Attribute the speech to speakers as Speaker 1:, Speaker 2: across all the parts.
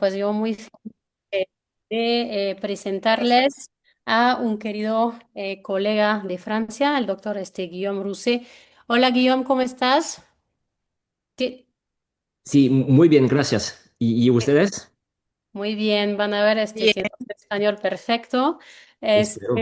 Speaker 1: pues yo muy feliz de presentarles a un querido colega de Francia, el doctor Guillaume Rousset. Hola Guillaume, ¿cómo estás? Ti-
Speaker 2: Sí, muy bien, gracias. ¿Y ustedes?
Speaker 1: Muy bien, van a ver,
Speaker 2: Bien.
Speaker 1: tiene un español perfecto.
Speaker 2: Espero.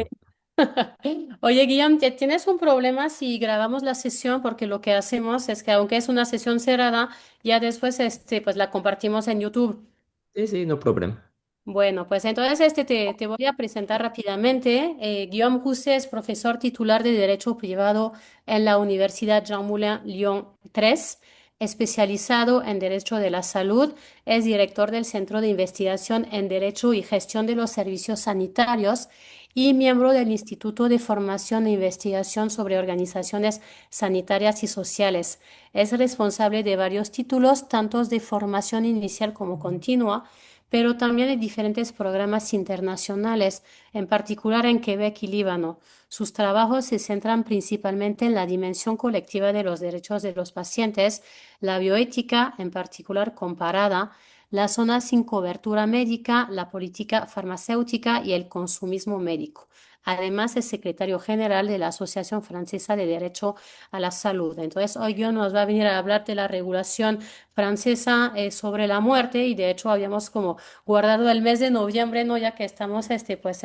Speaker 1: Oye Guillaume, ¿tienes un problema si grabamos la sesión? Porque lo que hacemos es que aunque es una sesión cerrada, ya después pues la compartimos en YouTube.
Speaker 2: Sí, sí, no problema.
Speaker 1: Bueno, pues entonces te voy a presentar rápidamente. Guillaume Rousset es profesor titular de Derecho Privado en la Universidad Jean Moulin Lyon 3, especializado en Derecho de la Salud. Es director del Centro de Investigación en Derecho y Gestión de los Servicios Sanitarios y miembro del Instituto de Formación e Investigación sobre Organizaciones Sanitarias y Sociales. Es responsable de varios títulos, tanto de formación inicial como continua, pero también hay diferentes programas internacionales, en particular en Quebec y Líbano. Sus trabajos se centran principalmente en la dimensión colectiva de los derechos de los pacientes, la bioética, en particular comparada, las zonas sin cobertura médica, la política farmacéutica y el consumismo médico. Además, es secretario general de la Asociación Francesa de Derecho a la Salud. Entonces, hoy yo nos va a venir a hablar de la regulación francesa sobre la muerte y de hecho habíamos como guardado el mes de noviembre, ¿no? Ya que estamos pues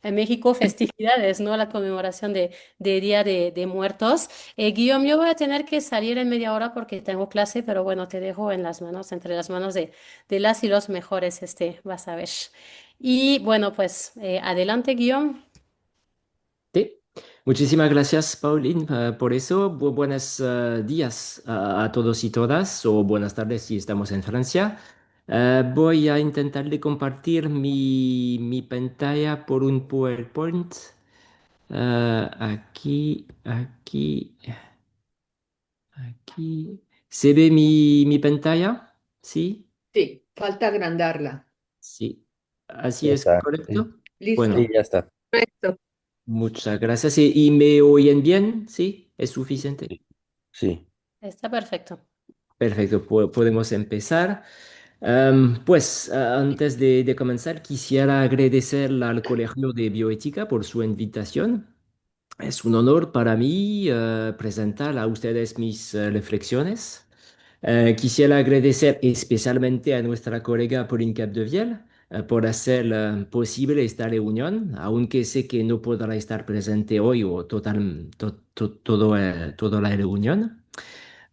Speaker 1: en México festividades, ¿no? La conmemoración de Día de Muertos. Guillaume, yo voy a tener que salir en media hora porque tengo clase, pero bueno, te dejo en las manos, entre las manos de las y los mejores, vas a ver. Y bueno, pues adelante, Guillaume.
Speaker 2: Sí. Muchísimas gracias, Pauline, por eso. Buenos días a todos y todas, o buenas tardes si estamos en Francia. Voy a intentar de compartir mi pantalla por un PowerPoint. Aquí. ¿Se ve mi pantalla? ¿Sí?
Speaker 3: Sí, falta agrandarla.
Speaker 2: Sí. Así
Speaker 4: Ya
Speaker 2: es
Speaker 4: está. Sí,
Speaker 2: correcto.
Speaker 3: Listo.
Speaker 4: sí,
Speaker 2: Bueno.
Speaker 4: ya está.
Speaker 3: Perfecto.
Speaker 2: Muchas gracias. ¿Y me oyen bien? ¿Sí? ¿Es suficiente?
Speaker 4: Sí. Sí.
Speaker 1: Está perfecto.
Speaker 2: Perfecto, podemos empezar. Pues antes de comenzar, quisiera agradecer al Colegio de Bioética por su invitación. Es un honor para mí presentar a ustedes mis reflexiones. Quisiera agradecer especialmente a nuestra colega Pauline Capdevielle por hacer posible esta reunión, aunque sé que no podrá estar presente hoy o toda la reunión.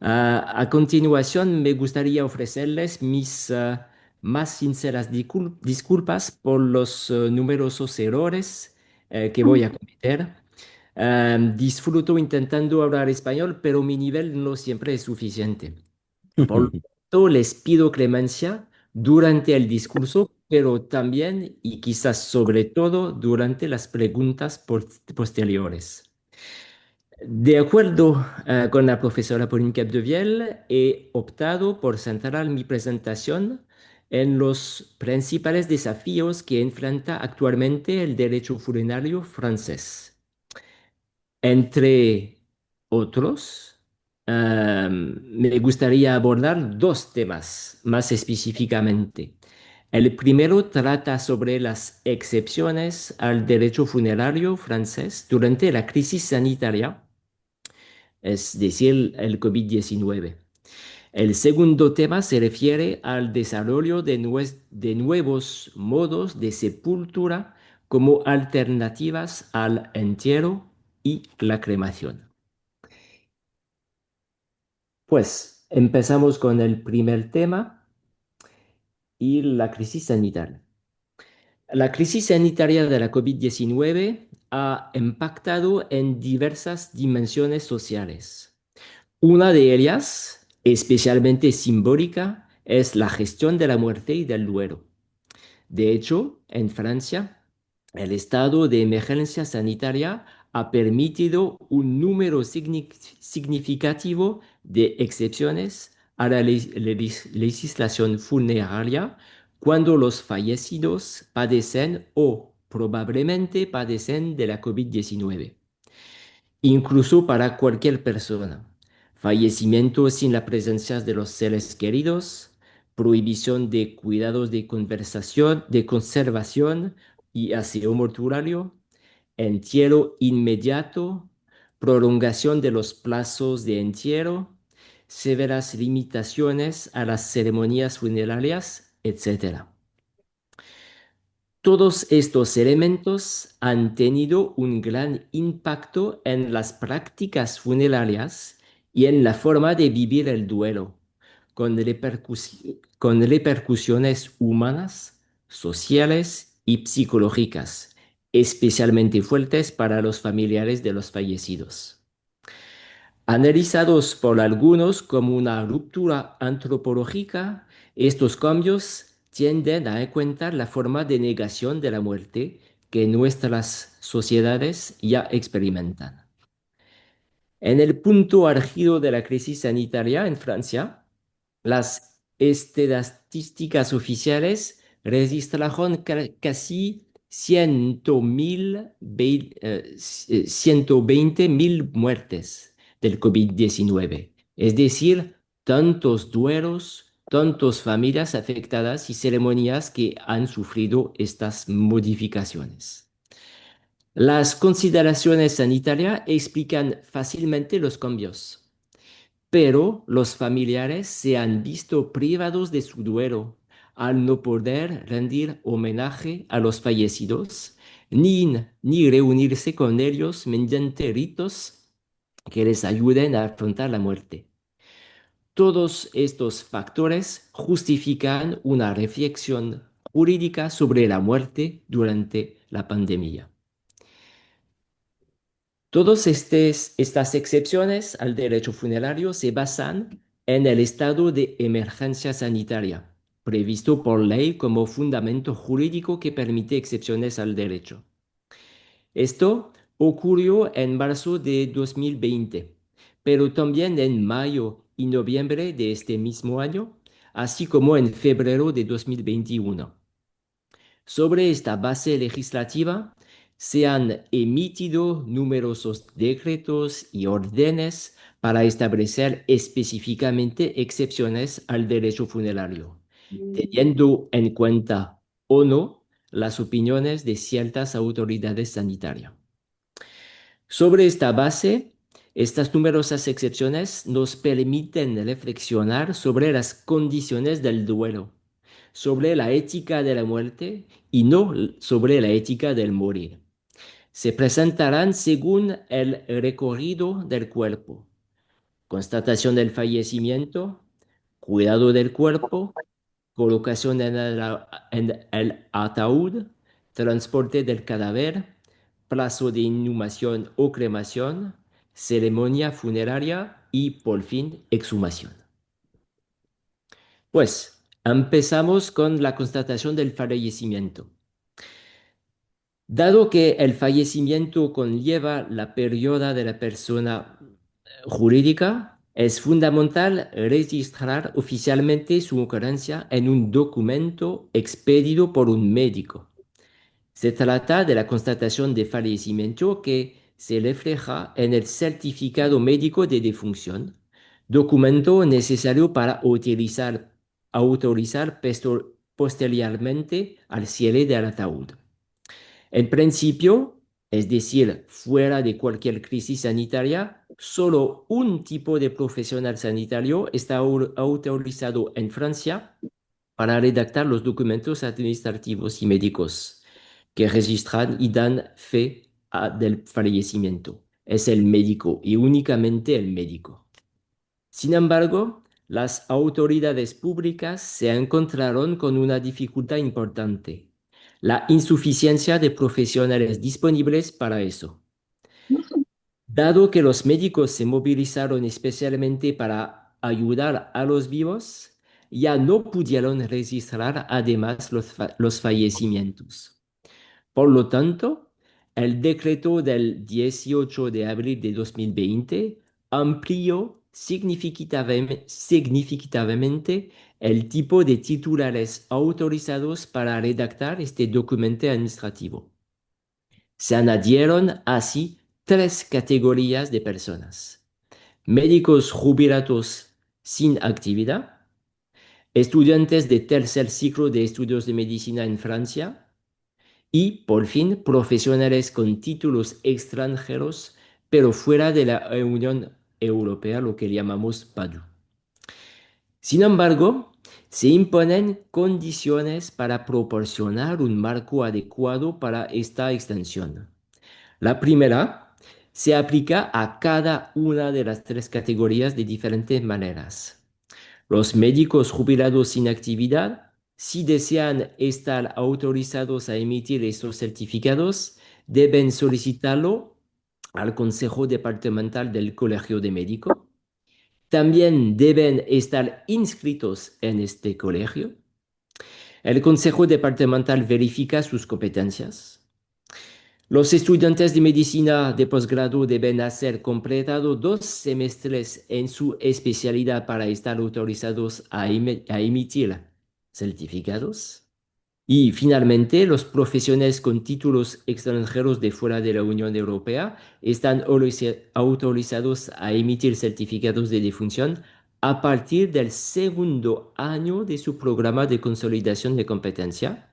Speaker 2: A continuación, me gustaría ofrecerles mis más sinceras disculpas por los numerosos errores que voy a cometer. Disfruto intentando hablar español, pero mi nivel no siempre es suficiente. Por lo tanto, les pido clemencia durante el discurso, pero también y quizás sobre todo durante las preguntas posteriores. De acuerdo con la profesora Pauline Capdevielle, he optado por centrar mi presentación en los principales desafíos que enfrenta actualmente el derecho funerario francés. Entre otros, me gustaría abordar dos temas más específicamente. El primero trata sobre las excepciones al derecho funerario francés durante la crisis sanitaria, es decir, el COVID-19. El segundo tema se refiere al desarrollo de nuevos modos de sepultura como alternativas al entierro y la cremación. Pues empezamos con el primer tema y la crisis sanitaria. La crisis sanitaria de la COVID-19 ha impactado en diversas dimensiones sociales. Una de ellas, especialmente simbólica, es la gestión de la muerte y del duelo. De hecho, en Francia, el estado de emergencia sanitaria ha permitido un número significativo de excepciones a la legislación funeraria cuando los fallecidos padecen o probablemente padecen de la COVID-19, incluso para cualquier persona. Fallecimiento sin la presencia de los seres queridos, prohibición de cuidados de conversación, de conservación y aseo mortuorio, entierro inmediato, prolongación de los plazos de entierro, severas limitaciones a las ceremonias funerarias, etc. Todos estos elementos han tenido un gran impacto en las prácticas funerarias y en la forma de vivir el duelo, con repercusiones humanas, sociales y psicológicas, especialmente fuertes para los familiares de los fallecidos. Analizados por algunos como una ruptura antropológica, estos cambios tienden a encontrar la forma de negación de la muerte que nuestras sociedades ya experimentan. En el punto álgido de la crisis sanitaria en Francia, las estadísticas oficiales registraron casi 120.000 muertes del COVID-19, es decir, tantos duelos, tantas familias afectadas y ceremonias que han sufrido estas modificaciones. Las consideraciones sanitarias explican fácilmente los cambios, pero los familiares se han visto privados de su duelo al no poder rendir homenaje a los fallecidos ni reunirse con ellos mediante ritos que les ayuden a afrontar la muerte. Todos estos factores justifican una reflexión jurídica sobre la muerte durante la pandemia. Todas estas excepciones al derecho funerario se basan en el estado de emergencia sanitaria, previsto por ley como fundamento jurídico que permite excepciones al derecho. Esto ocurrió en marzo de 2020, pero también en mayo y noviembre de este mismo año, así como en febrero de 2021. Sobre esta base legislativa, se han emitido numerosos decretos y órdenes para establecer específicamente excepciones al derecho funerario, teniendo en cuenta o no las opiniones de ciertas autoridades sanitarias. Sobre esta base, estas numerosas excepciones nos permiten reflexionar sobre las condiciones del duelo, sobre la ética de la muerte y no sobre la ética del morir. Se presentarán según el recorrido del cuerpo: constatación del fallecimiento, cuidado del cuerpo, colocación en el ataúd, transporte del cadáver, plazo de inhumación o cremación, ceremonia funeraria y, por fin, exhumación. Pues empezamos con la constatación del fallecimiento. Dado que el fallecimiento conlleva la pérdida de la persona jurídica, es fundamental registrar oficialmente su ocurrencia en un documento expedido por un médico. Se trata de la constatación de fallecimiento que se refleja en el certificado médico de defunción, documento necesario para autorizar posteriormente al cierre del ataúd. En principio, es decir, fuera de cualquier crisis sanitaria, solo un tipo de profesional sanitario está autorizado en Francia para redactar los documentos administrativos y médicos que registran y dan fe del fallecimiento. Es el médico y únicamente el médico. Sin embargo, las autoridades públicas se encontraron con una dificultad importante: la insuficiencia de profesionales disponibles para eso. Dado que los médicos se movilizaron especialmente para ayudar a los vivos, ya no pudieron registrar además los fallecimientos. Por lo tanto, el decreto del 18 de abril de 2020 amplió significativamente el tipo de titulares autorizados para redactar este documento administrativo. Se añadieron así 3 categorías de personas: médicos jubilados sin actividad, estudiantes de tercer ciclo de estudios de medicina en Francia y, por fin, profesionales con títulos extranjeros, pero fuera de la Unión Europea, lo que llamamos PADU. Sin embargo, se imponen condiciones para proporcionar un marco adecuado para esta extensión. La primera se aplica a cada una de las tres categorías de diferentes maneras. Los médicos jubilados sin actividad, si desean estar autorizados a emitir estos certificados, deben solicitarlo al Consejo Departamental del Colegio de Médicos. También deben estar inscritos en este colegio. El Consejo Departamental verifica sus competencias. Los estudiantes de medicina de posgrado deben haber completado 2 semestres en su especialidad para estar autorizados a emitir certificados. Y finalmente, los profesionales con títulos extranjeros de fuera de la Unión Europea están autorizados a emitir certificados de defunción a partir del segundo año de su programa de consolidación de competencia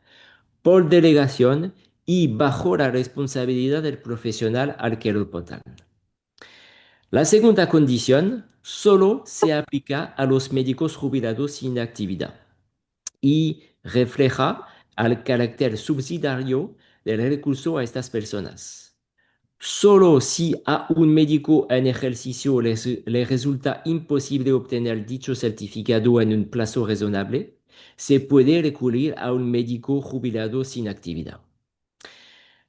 Speaker 2: por delegación y bajo la responsabilidad del profesional al que reportan. La segunda condición solo se aplica a los médicos jubilados sin actividad y refleja al carácter subsidiario del recurso a estas personas. Solo si a un médico en ejercicio le resulta imposible obtener dicho certificado en un plazo razonable, se puede recurrir a un médico jubilado sin actividad.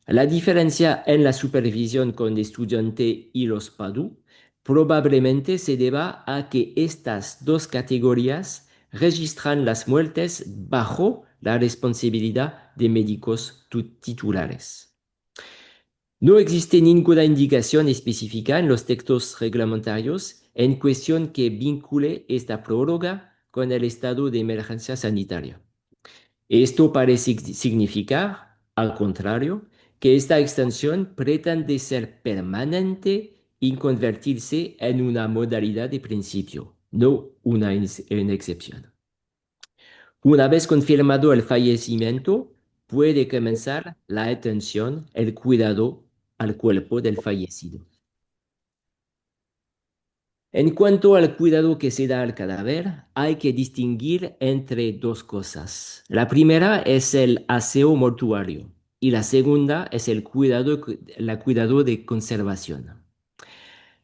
Speaker 2: La diferencia en la supervisión con el estudiante y los PADU probablemente se deba a que estas dos categorías registran las muertes bajo la responsabilidad de médicos titulares. No existe ninguna indicación específica en los textos reglamentarios en cuestión que vincule esta prórroga con el estado de emergencia sanitaria. Esto parece significar, al contrario, que esta extensión pretende ser permanente y convertirse en una modalidad de principio, no una excepción. Una vez confirmado el fallecimiento, puede comenzar la atención, el cuidado al cuerpo del fallecido. En cuanto al cuidado que se da al cadáver, hay que distinguir entre dos cosas. La primera es el aseo mortuario y la segunda es el cuidado de conservación.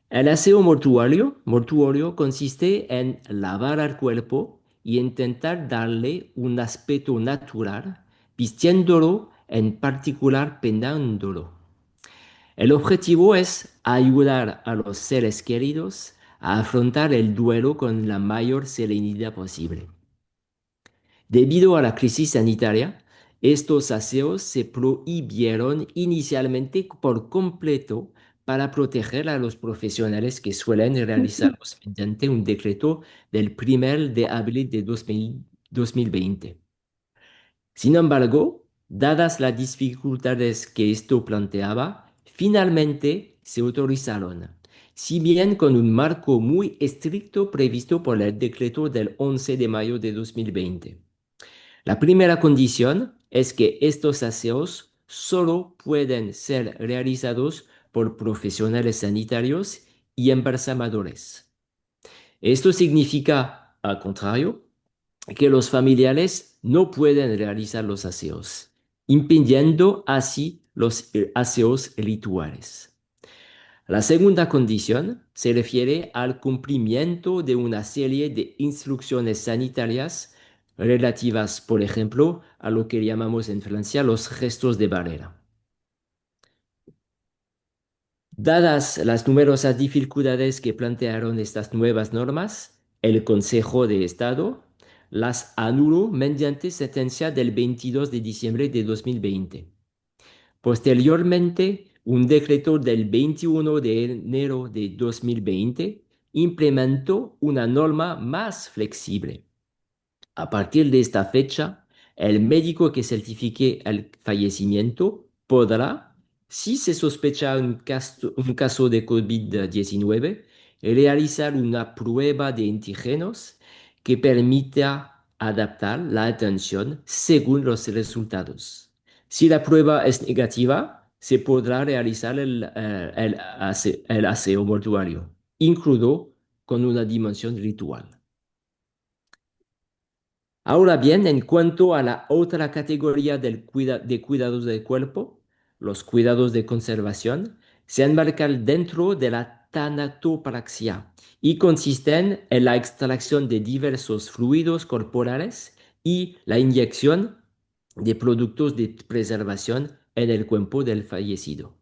Speaker 2: El aseo mortuario consiste en lavar al cuerpo y intentar darle un aspecto natural, vistiéndolo, en particular peinándolo. El objetivo es ayudar a los seres queridos a afrontar el duelo con la mayor serenidad posible. Debido a la crisis sanitaria, estos aseos se prohibieron inicialmente por completo para proteger a los profesionales que suelen realizarlos mediante un decreto del 1 de abril de 2020. Sin embargo, dadas las dificultades que esto planteaba, finalmente se autorizaron, si bien con un marco muy estricto previsto por el decreto del 11 de mayo de 2020. La primera condición es que estos aseos solo pueden ser realizados por profesionales sanitarios y embalsamadores. Esto significa, al contrario, que los familiares no pueden realizar los aseos, impidiendo así los aseos rituales. La segunda condición se refiere al cumplimiento de una serie de instrucciones sanitarias relativas, por ejemplo, a lo que llamamos en Francia los gestos de barrera. Dadas las numerosas dificultades que plantearon estas nuevas normas, el Consejo de Estado las anuló mediante sentencia del 22 de diciembre de 2020. Posteriormente, un decreto del 21 de enero de 2020 implementó una norma más flexible. A partir de esta fecha, el médico que certifique el fallecimiento podrá, si se sospecha un caso de COVID-19, realizar una prueba de antígenos que permita adaptar la atención según los resultados. Si la prueba es negativa, se podrá realizar el aseo mortuario, incluido con una dimensión ritual. Ahora bien, en cuanto a la otra categoría de cuidados del cuerpo, los cuidados de conservación se enmarcan dentro de la tanatopraxia y consisten en la extracción de diversos fluidos corporales y la inyección de productos de preservación en el cuerpo del fallecido.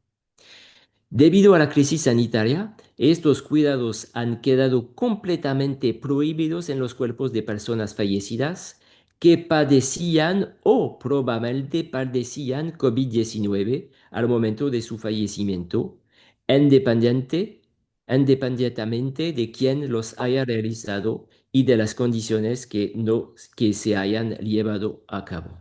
Speaker 2: Debido a la crisis sanitaria, estos cuidados han quedado completamente prohibidos en los cuerpos de personas fallecidas que padecían o probablemente padecían COVID-19 al momento de su fallecimiento, independiente- independientemente de quién los haya realizado y de las condiciones que se hayan llevado a cabo.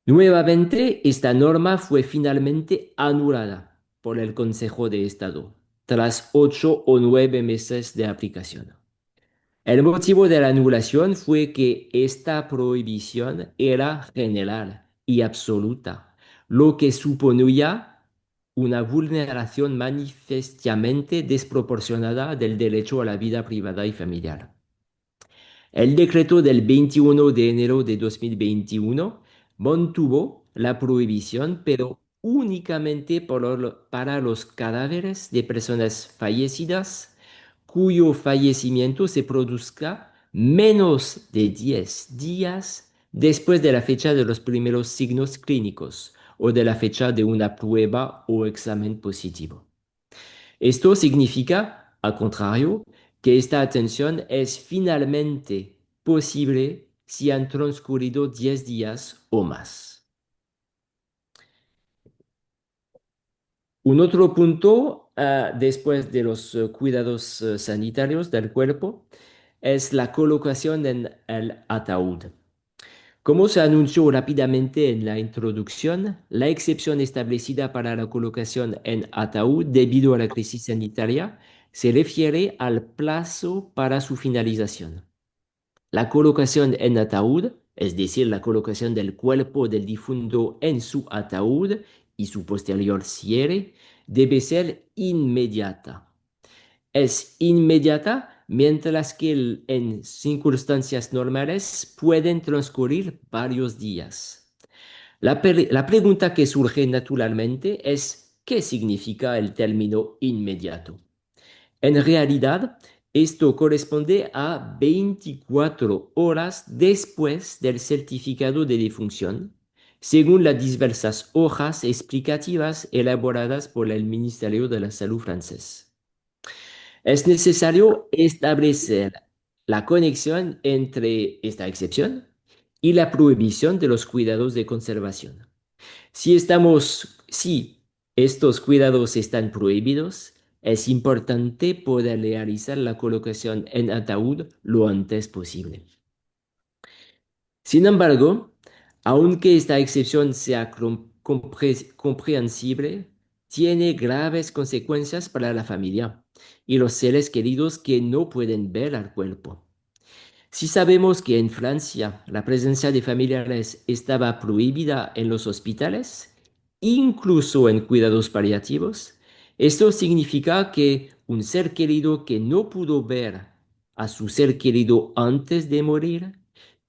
Speaker 2: Nuevamente, esta norma fue finalmente anulada por el Consejo de Estado tras 8 o 9 meses de aplicación. El motivo de la anulación fue que esta prohibición era general y absoluta, lo que suponía una vulneración manifiestamente desproporcionada del derecho a la vida privada y familiar. El decreto del 21 de enero de 2021 mantuvo la prohibición, pero únicamente para los cadáveres de personas fallecidas cuyo fallecimiento se produzca menos de 10 días después de la fecha de los primeros signos clínicos o de la fecha de una prueba o examen positivo. Esto significa, al contrario, que esta atención es finalmente posible si han transcurrido 10 días o más. Un otro punto, después de los cuidados sanitarios del cuerpo, es la colocación en el ataúd. Como se anunció rápidamente en la introducción, la excepción establecida para la colocación en ataúd debido a la crisis sanitaria se refiere al plazo para su finalización. La colocación en ataúd, es decir, la colocación del cuerpo del difunto en su ataúd y su posterior cierre, debe ser inmediata. Es inmediata, mientras que en circunstancias normales pueden transcurrir varios días. La pregunta que surge naturalmente es, ¿qué significa el término inmediato? En realidad, esto corresponde a 24 horas después del certificado de defunción, según las diversas hojas explicativas elaboradas por el Ministerio de la Salud francés. Es necesario establecer la conexión entre esta excepción y la prohibición de los cuidados de conservación. Si estos cuidados están prohibidos, es importante poder realizar la colocación en ataúd lo antes posible. Sin embargo, aunque esta excepción sea comprensible, tiene graves consecuencias para la familia y los seres queridos que no pueden ver al cuerpo. Si sabemos que en Francia la presencia de familiares estaba prohibida en los hospitales, incluso en cuidados paliativos, esto significa que un ser querido que no pudo ver a su ser querido antes de morir,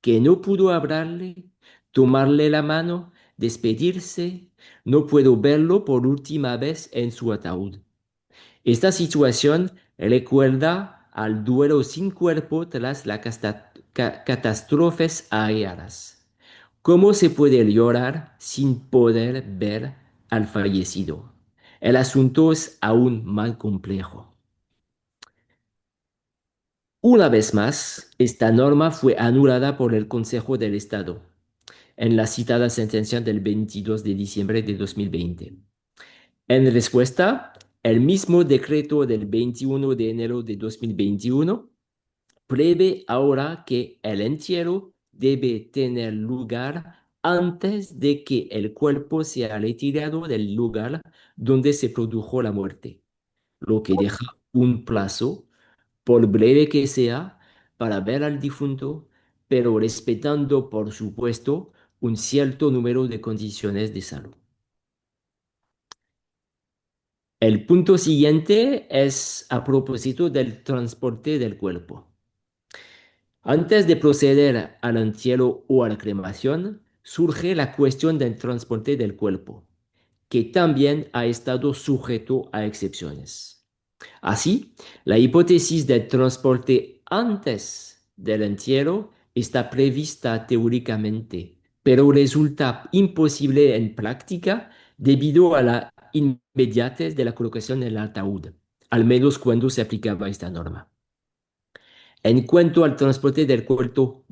Speaker 2: que no pudo hablarle, tomarle la mano, despedirse, no pudo verlo por última vez en su ataúd. Esta situación recuerda al duelo sin cuerpo tras las catástrofes aéreas. ¿Cómo se puede llorar sin poder ver al fallecido? El asunto es aún más complejo. Una vez más, esta norma fue anulada por el Consejo del Estado en la citada sentencia del 22 de diciembre de 2020. En respuesta, el mismo decreto del 21 de enero de 2021 prevé ahora que el entierro debe tener lugar antes de que el cuerpo sea retirado del lugar donde se produjo la muerte, lo que deja un plazo, por breve que sea, para ver al difunto, pero respetando, por supuesto, un cierto número de condiciones de salud. El punto siguiente es a propósito del transporte del cuerpo. Antes de proceder al entierro o a la cremación, surge la cuestión del transporte del cuerpo, que también ha estado sujeto a excepciones. Así, la hipótesis del transporte antes del entierro está prevista teóricamente, pero resulta imposible en práctica debido a la inmediatez de la colocación en el ataúd, al menos cuando se aplicaba esta norma. En cuanto al transporte del cuerpo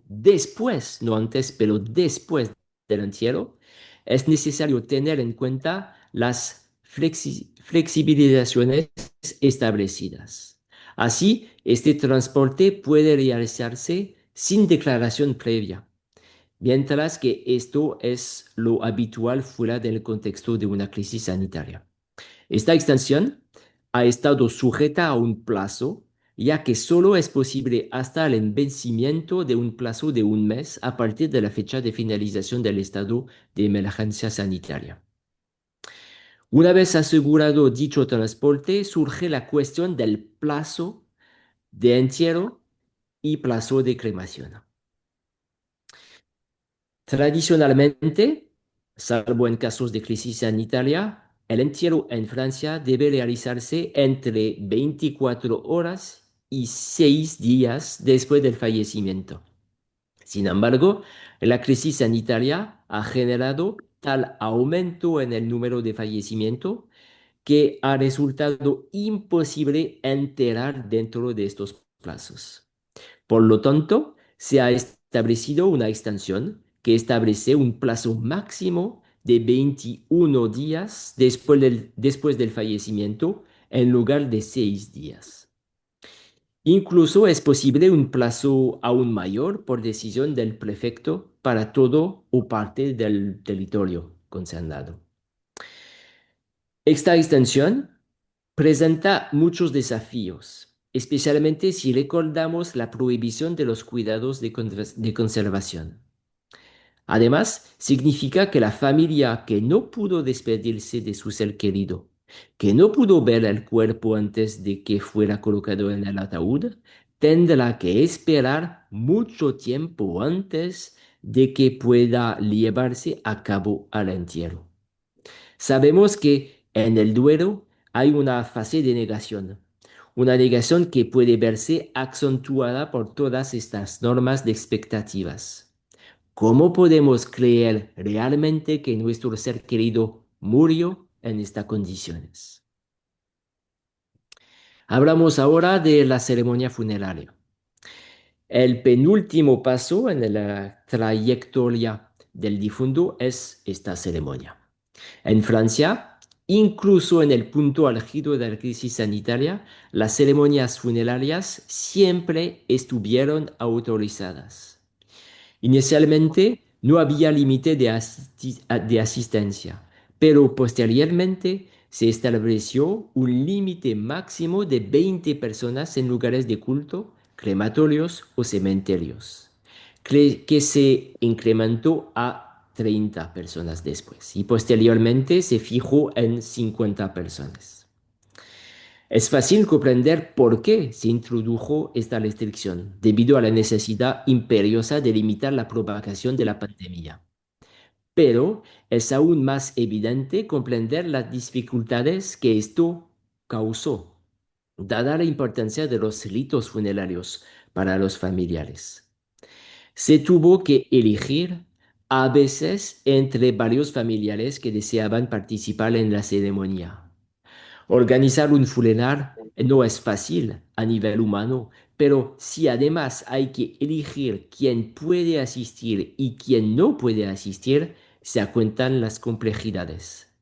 Speaker 2: después, no antes, pero después del entierro, es necesario tener en cuenta las flexibilizaciones establecidas. Así, este transporte puede realizarse sin declaración previa, mientras que esto es lo habitual fuera del contexto de una crisis sanitaria. Esta extensión ha estado sujeta a un plazo, ya que solo es posible hasta el vencimiento de un plazo de un mes a partir de la fecha de finalización del estado de emergencia sanitaria. Una vez asegurado dicho transporte, surge la cuestión del plazo de entierro y plazo de cremación. Tradicionalmente, salvo en casos de crisis sanitaria, el entierro en Francia debe realizarse entre 24 horas y 6 días después del fallecimiento. Sin embargo, la crisis sanitaria ha generado tal aumento en el número de fallecimientos que ha resultado imposible enterar dentro de estos plazos. Por lo tanto, se ha establecido una extensión que establece un plazo máximo de 21 días después del fallecimiento en lugar de 6 días. Incluso es posible un plazo aún mayor por decisión del prefecto para todo o parte del territorio concernado. Esta extensión presenta muchos desafíos, especialmente si recordamos la prohibición de los cuidados de conservación. Además, significa que la familia que no pudo despedirse de su ser querido, que no pudo ver el cuerpo antes de que fuera colocado en el ataúd, tendrá que esperar mucho tiempo antes de que pueda llevarse a cabo el entierro. Sabemos que en el duelo hay una fase de negación, una negación que puede verse acentuada por todas estas normas de expectativas. ¿Cómo podemos creer realmente que nuestro ser querido murió en estas condiciones? Hablamos ahora de la ceremonia funeraria. El penúltimo paso en la trayectoria del difunto es esta ceremonia. En Francia, incluso en el punto álgido de la crisis sanitaria, las ceremonias funerarias siempre estuvieron autorizadas. Inicialmente no había límite de asistencia, pero posteriormente se estableció un límite máximo de 20 personas en lugares de culto, crematorios o cementerios, que se incrementó a 30 personas después y posteriormente se fijó en 50 personas. Es fácil comprender por qué se introdujo esta restricción, debido a la necesidad imperiosa de limitar la propagación de la pandemia. Pero es aún más evidente comprender las dificultades que esto causó, dada la importancia de los ritos funerarios para los familiares. Se tuvo que elegir a veces entre varios familiares que deseaban participar en la ceremonia. Organizar un funeral no es fácil a nivel humano, pero si además hay que elegir quién puede asistir y quién no puede asistir, se cuentan las complejidades.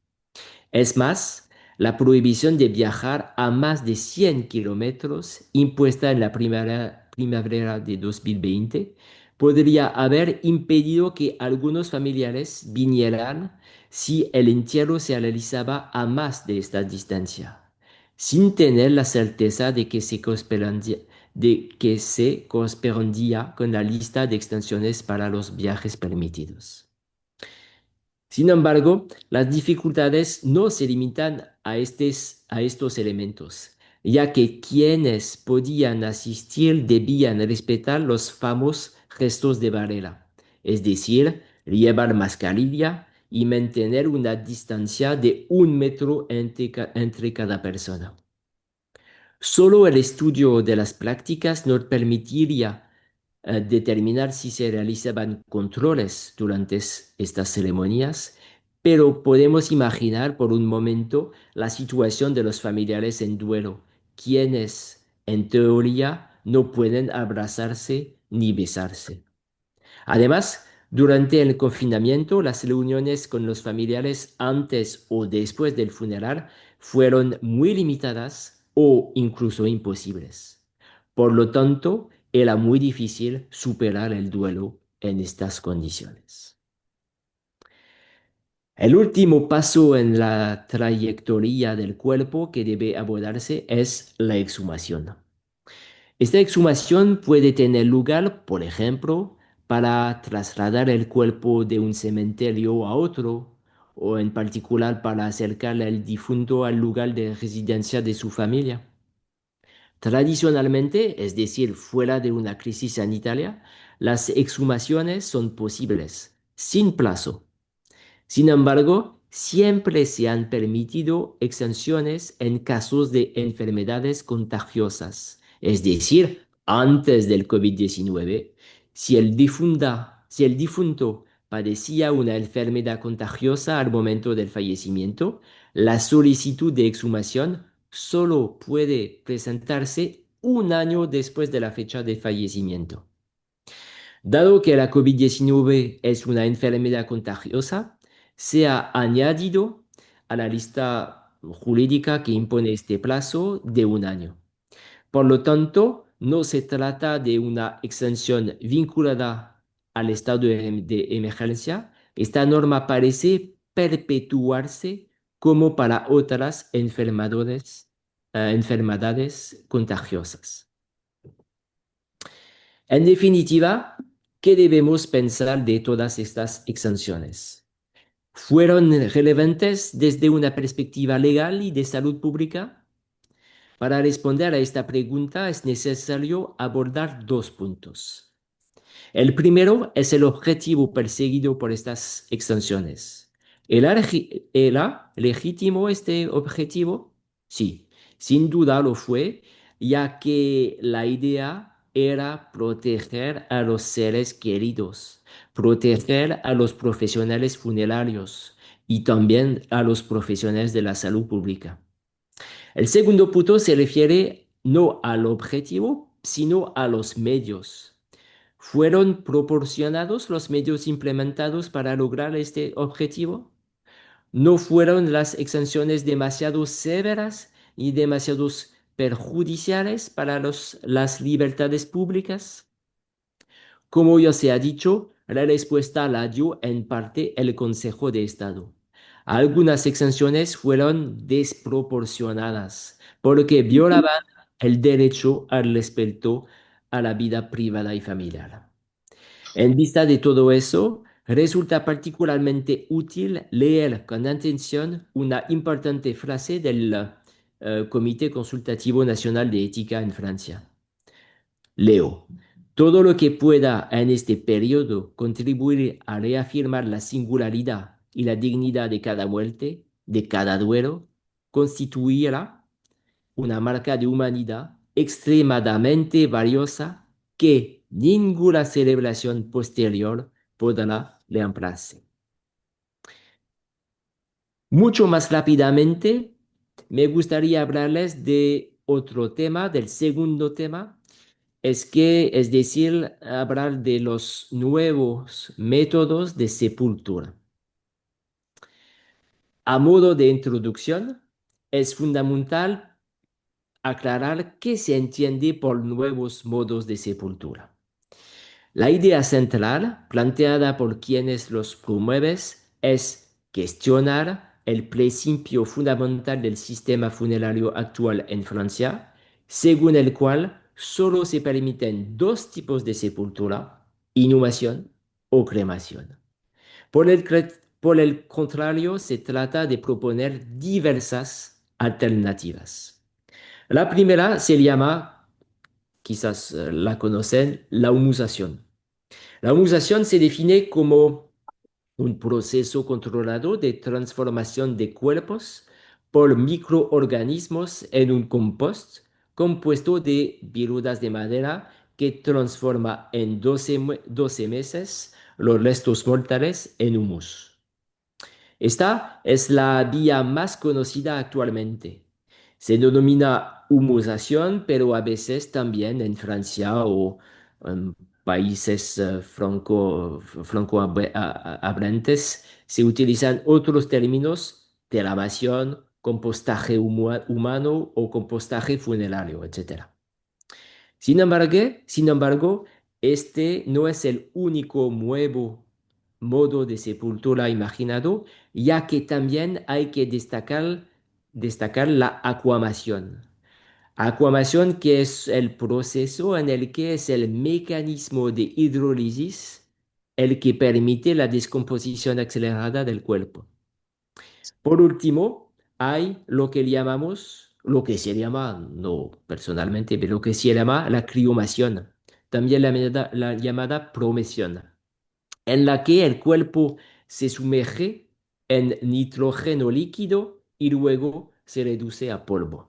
Speaker 2: Es más, la prohibición de viajar a más de 100 kilómetros impuesta en la primavera de 2020 podría haber impedido que algunos familiares vinieran si el entierro se realizaba a más de esta distancia, sin tener la certeza de que se correspondía con la lista de extensiones para los viajes permitidos. Sin embargo, las dificultades no se limitan a estos elementos, ya que quienes podían asistir debían respetar los famosos gestos de Varela, es decir, llevar mascarilla y mantener una distancia de 1 metro entre cada persona. Solo el estudio de las prácticas nos permitiría determinar si se realizaban controles durante estas ceremonias, pero podemos imaginar por un momento la situación de los familiares en duelo, quienes en teoría no pueden abrazarse ni besarse. Además, durante el confinamiento, las reuniones con los familiares antes o después del funeral fueron muy limitadas o incluso imposibles. Por lo tanto, era muy difícil superar el duelo en estas condiciones. El último paso en la trayectoria del cuerpo que debe abordarse es la exhumación. Esta exhumación puede tener lugar, por ejemplo, para trasladar el cuerpo de un cementerio a otro, o en particular para acercar al difunto al lugar de residencia de su familia. Tradicionalmente, es decir, fuera de una crisis sanitaria, las exhumaciones son posibles, sin plazo. Sin embargo, siempre se han permitido exenciones en casos de enfermedades contagiosas, es decir, antes del COVID-19, si el difunto padecía una enfermedad contagiosa al momento del fallecimiento, la solicitud de exhumación solo puede presentarse 1 año después de la fecha de fallecimiento. Dado que la COVID-19 es una enfermedad contagiosa, se ha añadido a la lista jurídica que impone este plazo de 1 año. Por lo tanto, no se trata de una exención vinculada al estado de emergencia. Esta norma parece perpetuarse como para otras enfermedades contagiosas. En definitiva, ¿qué debemos pensar de todas estas exenciones? ¿Fueron relevantes desde una perspectiva legal y de salud pública? Para responder a esta pregunta es necesario abordar 2 puntos. El primero es el objetivo perseguido por estas extensiones. ¿Era legítimo este objetivo? Sí, sin duda lo fue, ya que la idea era proteger a los seres queridos, proteger a los profesionales funerarios y también a los profesionales de la salud pública. El segundo punto se refiere no al objetivo, sino a los medios. ¿Fueron proporcionados los medios implementados para lograr este objetivo? ¿No fueron las exenciones demasiado severas y demasiado perjudiciales para las libertades públicas? Como ya se ha dicho, la respuesta la dio en parte el Consejo de Estado. Algunas exenciones fueron desproporcionadas porque violaban el derecho al respeto a la vida privada y familiar. En vista de todo eso, resulta particularmente útil leer con atención una importante frase del Comité Consultativo Nacional de Ética en Francia. Leo. Todo lo que pueda en este periodo contribuir a reafirmar la singularidad y la dignidad de cada muerte, de cada duelo, constituirá una marca de humanidad extremadamente valiosa que ninguna celebración posterior podrá reemplazar. Mucho más rápidamente, me gustaría hablarles de otro tema, del segundo tema, es decir, hablar de los nuevos métodos de sepultura. A modo de introducción, es fundamental aclarar qué se entiende por nuevos modos de sepultura. La idea central, planteada por quienes los promueven, es cuestionar el principio fundamental del sistema funerario actual en Francia, según el cual solo se permiten dos tipos de sepultura, inhumación o cremación. Por el contrario, se trata de proponer diversas alternativas. La primera se llama, quizás la conocen, la humusación. La humusación se define como un proceso controlado de transformación de cuerpos por microorganismos en un compost compuesto de virutas de madera que transforma en 12 meses los restos mortales en humus. Esta es la vía más conocida actualmente. Se denomina humusación, pero a veces también en Francia o en países francohablantes se utilizan otros términos: derramación, compostaje humano o compostaje funerario, etc. Sin embargo, este no es el único nuevo modo de sepultura imaginado, ya que también hay que destacar la acuamación. Acuamación, que es el proceso en el que es el mecanismo de hidrólisis el que permite la descomposición acelerada del cuerpo. Por último, hay lo que se llama, no personalmente, pero lo que se llama la criomación, también la llamada promesión, en la que el cuerpo se sumerge en nitrógeno líquido y luego se reduce a polvo.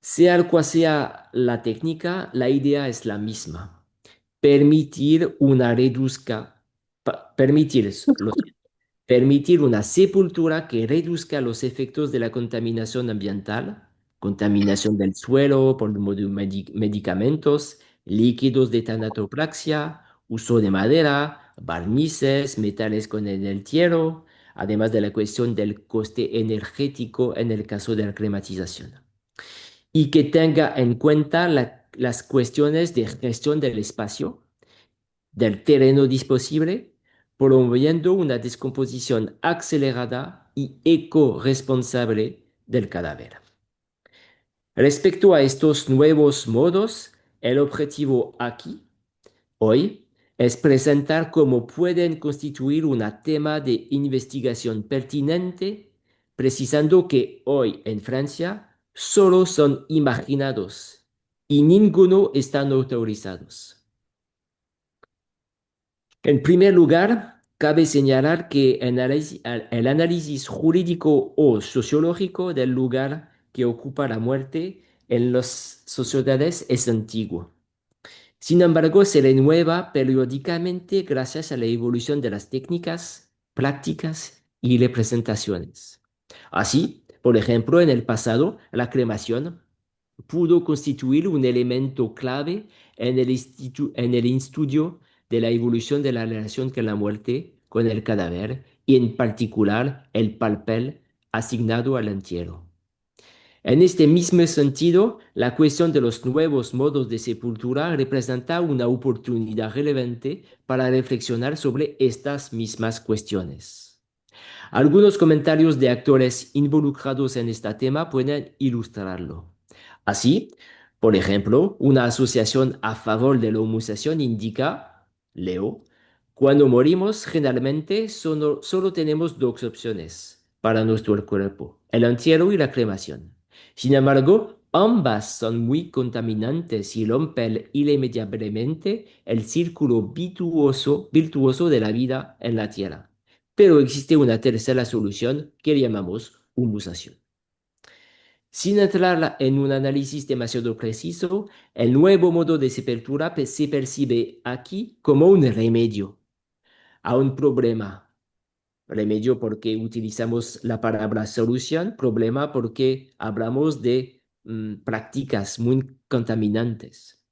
Speaker 2: Sea cual sea la técnica, la idea es la misma: permitir una reduzca, permitir, permitir una sepultura que reduzca los efectos de la contaminación ambiental, contaminación del suelo por medio de medicamentos, líquidos de tanatopraxia, uso de madera, barnices, metales con el entierro, además de la cuestión del coste energético en el caso de la climatización. Y que tenga en cuenta las cuestiones de gestión del espacio, del terreno disponible, promoviendo una descomposición acelerada y ecoresponsable del cadáver. Respecto a estos nuevos modos, el objetivo aquí, hoy, es presentar cómo pueden constituir un tema de investigación pertinente, precisando que hoy en Francia solo son imaginados y ninguno están autorizados. En primer lugar, cabe señalar que el análisis jurídico o sociológico del lugar que ocupa la muerte en las sociedades es antiguo. Sin embargo, se renueva periódicamente gracias a la evolución de las técnicas, prácticas y representaciones. Así, por ejemplo, en el pasado, la cremación pudo constituir un elemento clave en el estudio de la evolución de la relación con la muerte, con el cadáver y en particular el papel asignado al entierro. En este mismo sentido, la cuestión de los nuevos modos de sepultura representa una oportunidad relevante para reflexionar sobre estas mismas cuestiones. Algunos comentarios de actores involucrados en este tema pueden ilustrarlo. Así, por ejemplo, una asociación a favor de la humización indica, leo: cuando morimos generalmente solo tenemos dos opciones para nuestro cuerpo: el entierro y la cremación. Sin embargo, ambas son muy contaminantes y rompen irremediablemente el círculo virtuoso de la vida en la tierra. Pero existe una tercera solución que llamamos humización. Sin entrar en un análisis demasiado preciso, el nuevo modo de sepultura se percibe aquí como un remedio a un problema. Remedio porque utilizamos la palabra solución, problema porque hablamos de prácticas muy contaminantes,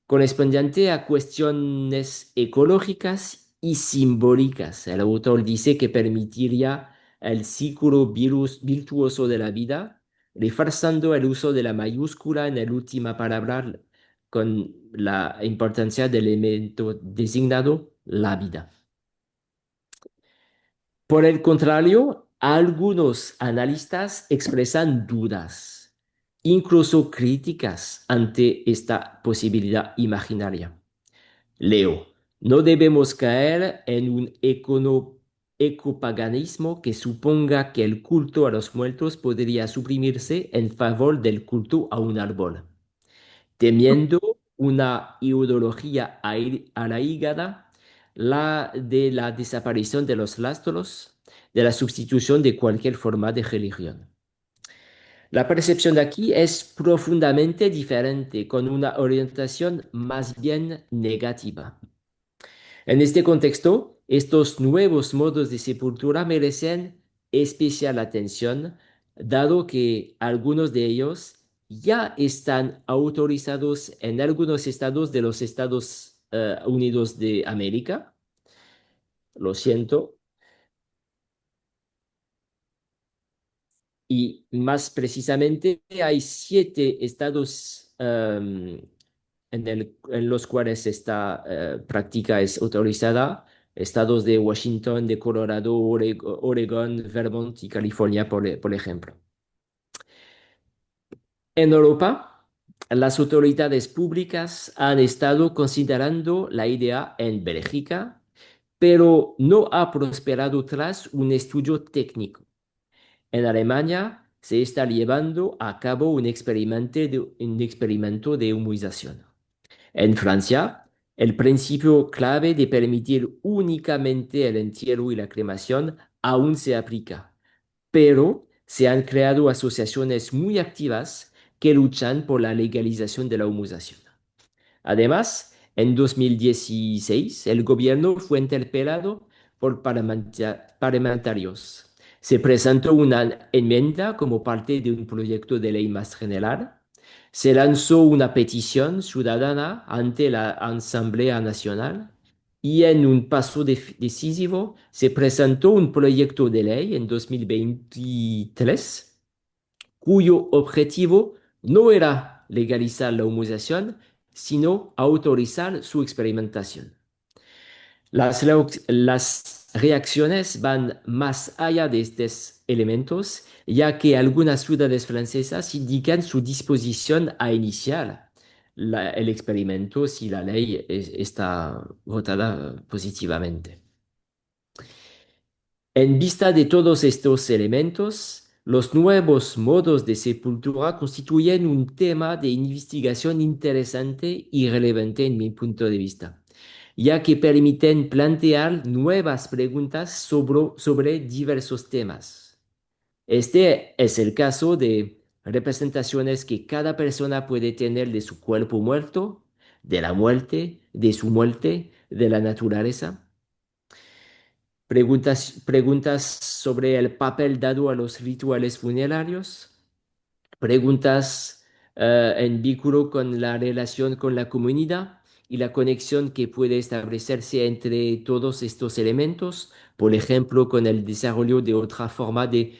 Speaker 2: correspondiente a cuestiones ecológicas y simbólicas. El autor dice que permitiría el ciclo virtuoso de la vida, reforzando el uso de la mayúscula en la última palabra con la importancia del elemento designado, la vida. Por el contrario, algunos analistas expresan dudas incluso críticas ante esta posibilidad imaginaria. Leo, no debemos caer en un ecopaganismo que suponga que el culto a los muertos podría suprimirse en favor del culto a un árbol, temiendo una ideología arraigada, la de la desaparición de los lastros, de la sustitución de cualquier forma de religión. La percepción de aquí es profundamente diferente, con una orientación más bien negativa. En este contexto, estos nuevos modos de sepultura merecen especial atención, dado que algunos de ellos ya están autorizados en algunos estados de los Estados Unidos de América. Lo siento. Y más precisamente, hay 7 estados en los cuales esta práctica es autorizada. Estados de Washington, de Colorado, Oregón, Vermont y California, por ejemplo. En Europa, las autoridades públicas han estado considerando la idea en Bélgica, pero no ha prosperado tras un estudio técnico. En Alemania se está llevando a cabo un experimento de humanización. En Francia, el principio clave de permitir únicamente el entierro y la cremación aún se aplica, pero se han creado asociaciones muy activas que luchan por la legalización de la humización. Además, en 2016, el gobierno fue interpelado por parlamentarios. Se presentó una enmienda como parte de un proyecto de ley más general. Se lanzó una petición ciudadana ante la Asamblea Nacional y en un paso decisivo se presentó un proyecto de ley en 2023 cuyo objetivo no era legalizar la humización, sino autorizar su experimentación. Las reacciones van más allá de estos elementos, ya que algunas ciudades francesas indican su disposición a iniciar el experimento si la ley está votada positivamente. En vista de todos estos elementos, los nuevos modos de sepultura constituyen un tema de investigación interesante y relevante en mi punto de vista, ya que permiten plantear nuevas preguntas sobre diversos temas. Este es el caso de representaciones que cada persona puede tener de su cuerpo muerto, de la muerte, de su muerte, de la naturaleza. Preguntas sobre el papel dado a los rituales funerarios, preguntas en vínculo con la relación con la comunidad y la conexión que puede establecerse entre todos estos elementos, por ejemplo, con el desarrollo de otra forma de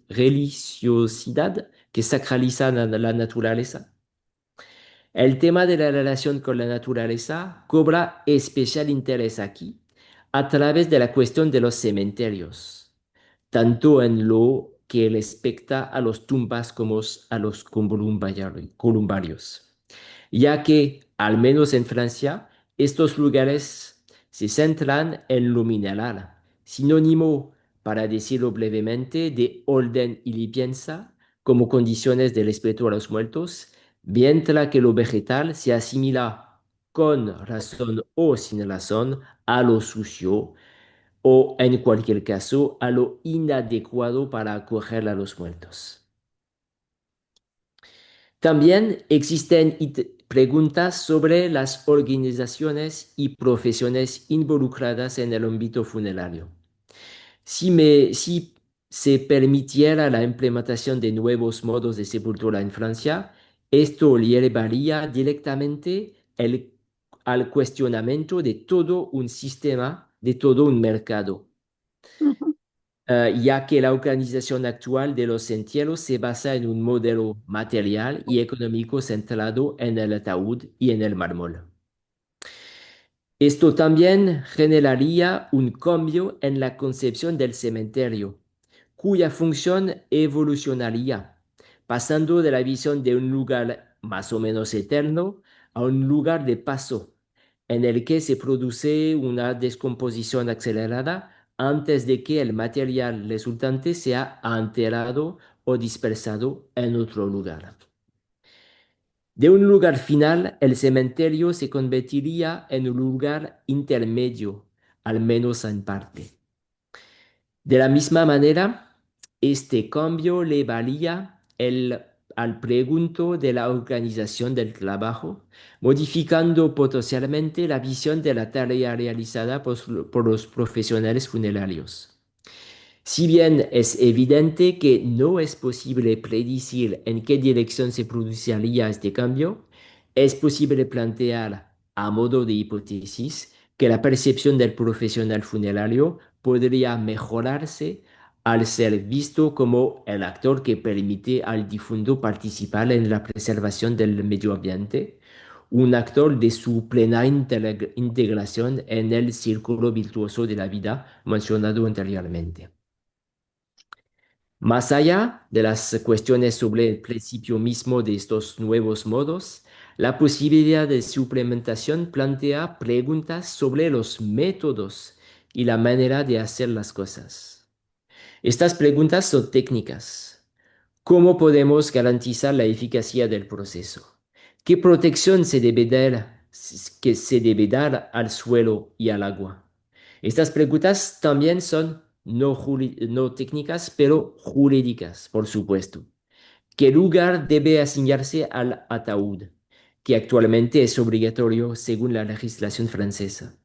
Speaker 2: religiosidad que sacraliza la naturaleza. El tema de la relación con la naturaleza cobra especial interés aquí a través de la cuestión de los cementerios, tanto en lo que respecta a los tumbas como a los columbarios, ya que, al menos en Francia, estos lugares se centran en lo mineral, sinónimo, para decirlo brevemente, de orden y limpieza como condiciones de respeto a los muertos, mientras que lo vegetal se asimila con razón o sin razón a lo sucio o, en cualquier caso, a lo inadecuado para acoger a los muertos. También existen preguntas sobre las organizaciones y profesiones involucradas en el ámbito funerario. Si se permitiera la implementación de nuevos modos de sepultura en Francia, esto llevaría directamente al cuestionamiento de todo un sistema, de todo un mercado,
Speaker 4: Ujú.
Speaker 2: ya que la organización actual de los entierros se basa en un modelo material y económico centrado en el ataúd y en el mármol. Esto también generaría un cambio en la concepción del cementerio, cuya función evolucionaría, pasando de la visión de un lugar más o menos eterno a un lugar de paso, en el que se produce una descomposición acelerada antes de que el material resultante sea alterado o dispersado en otro lugar. De un lugar final, el cementerio se convertiría en un lugar intermedio, al menos en parte. De la misma manera, este cambio le valía al pregunto de la organización del trabajo, modificando potencialmente la visión de la tarea realizada por los profesionales funerarios. Si bien es evidente que no es posible predecir en qué dirección se produciría este cambio, es posible plantear, a modo de hipótesis, que la percepción del profesional funerario podría mejorarse al ser visto como el actor que permite al difunto participar en la preservación del medio ambiente, un actor de su plena integración en el círculo virtuoso de la vida mencionado anteriormente. Más allá de las cuestiones sobre el principio mismo de estos nuevos modos, la posibilidad de su implementación plantea preguntas sobre los métodos y la manera de hacer las cosas. Estas preguntas son técnicas. ¿Cómo podemos garantizar la eficacia del proceso? ¿Qué protección que se debe dar al suelo y al agua? Estas preguntas también son no técnicas, pero jurídicas, por supuesto. ¿Qué lugar debe asignarse al ataúd, que actualmente es obligatorio según la legislación francesa?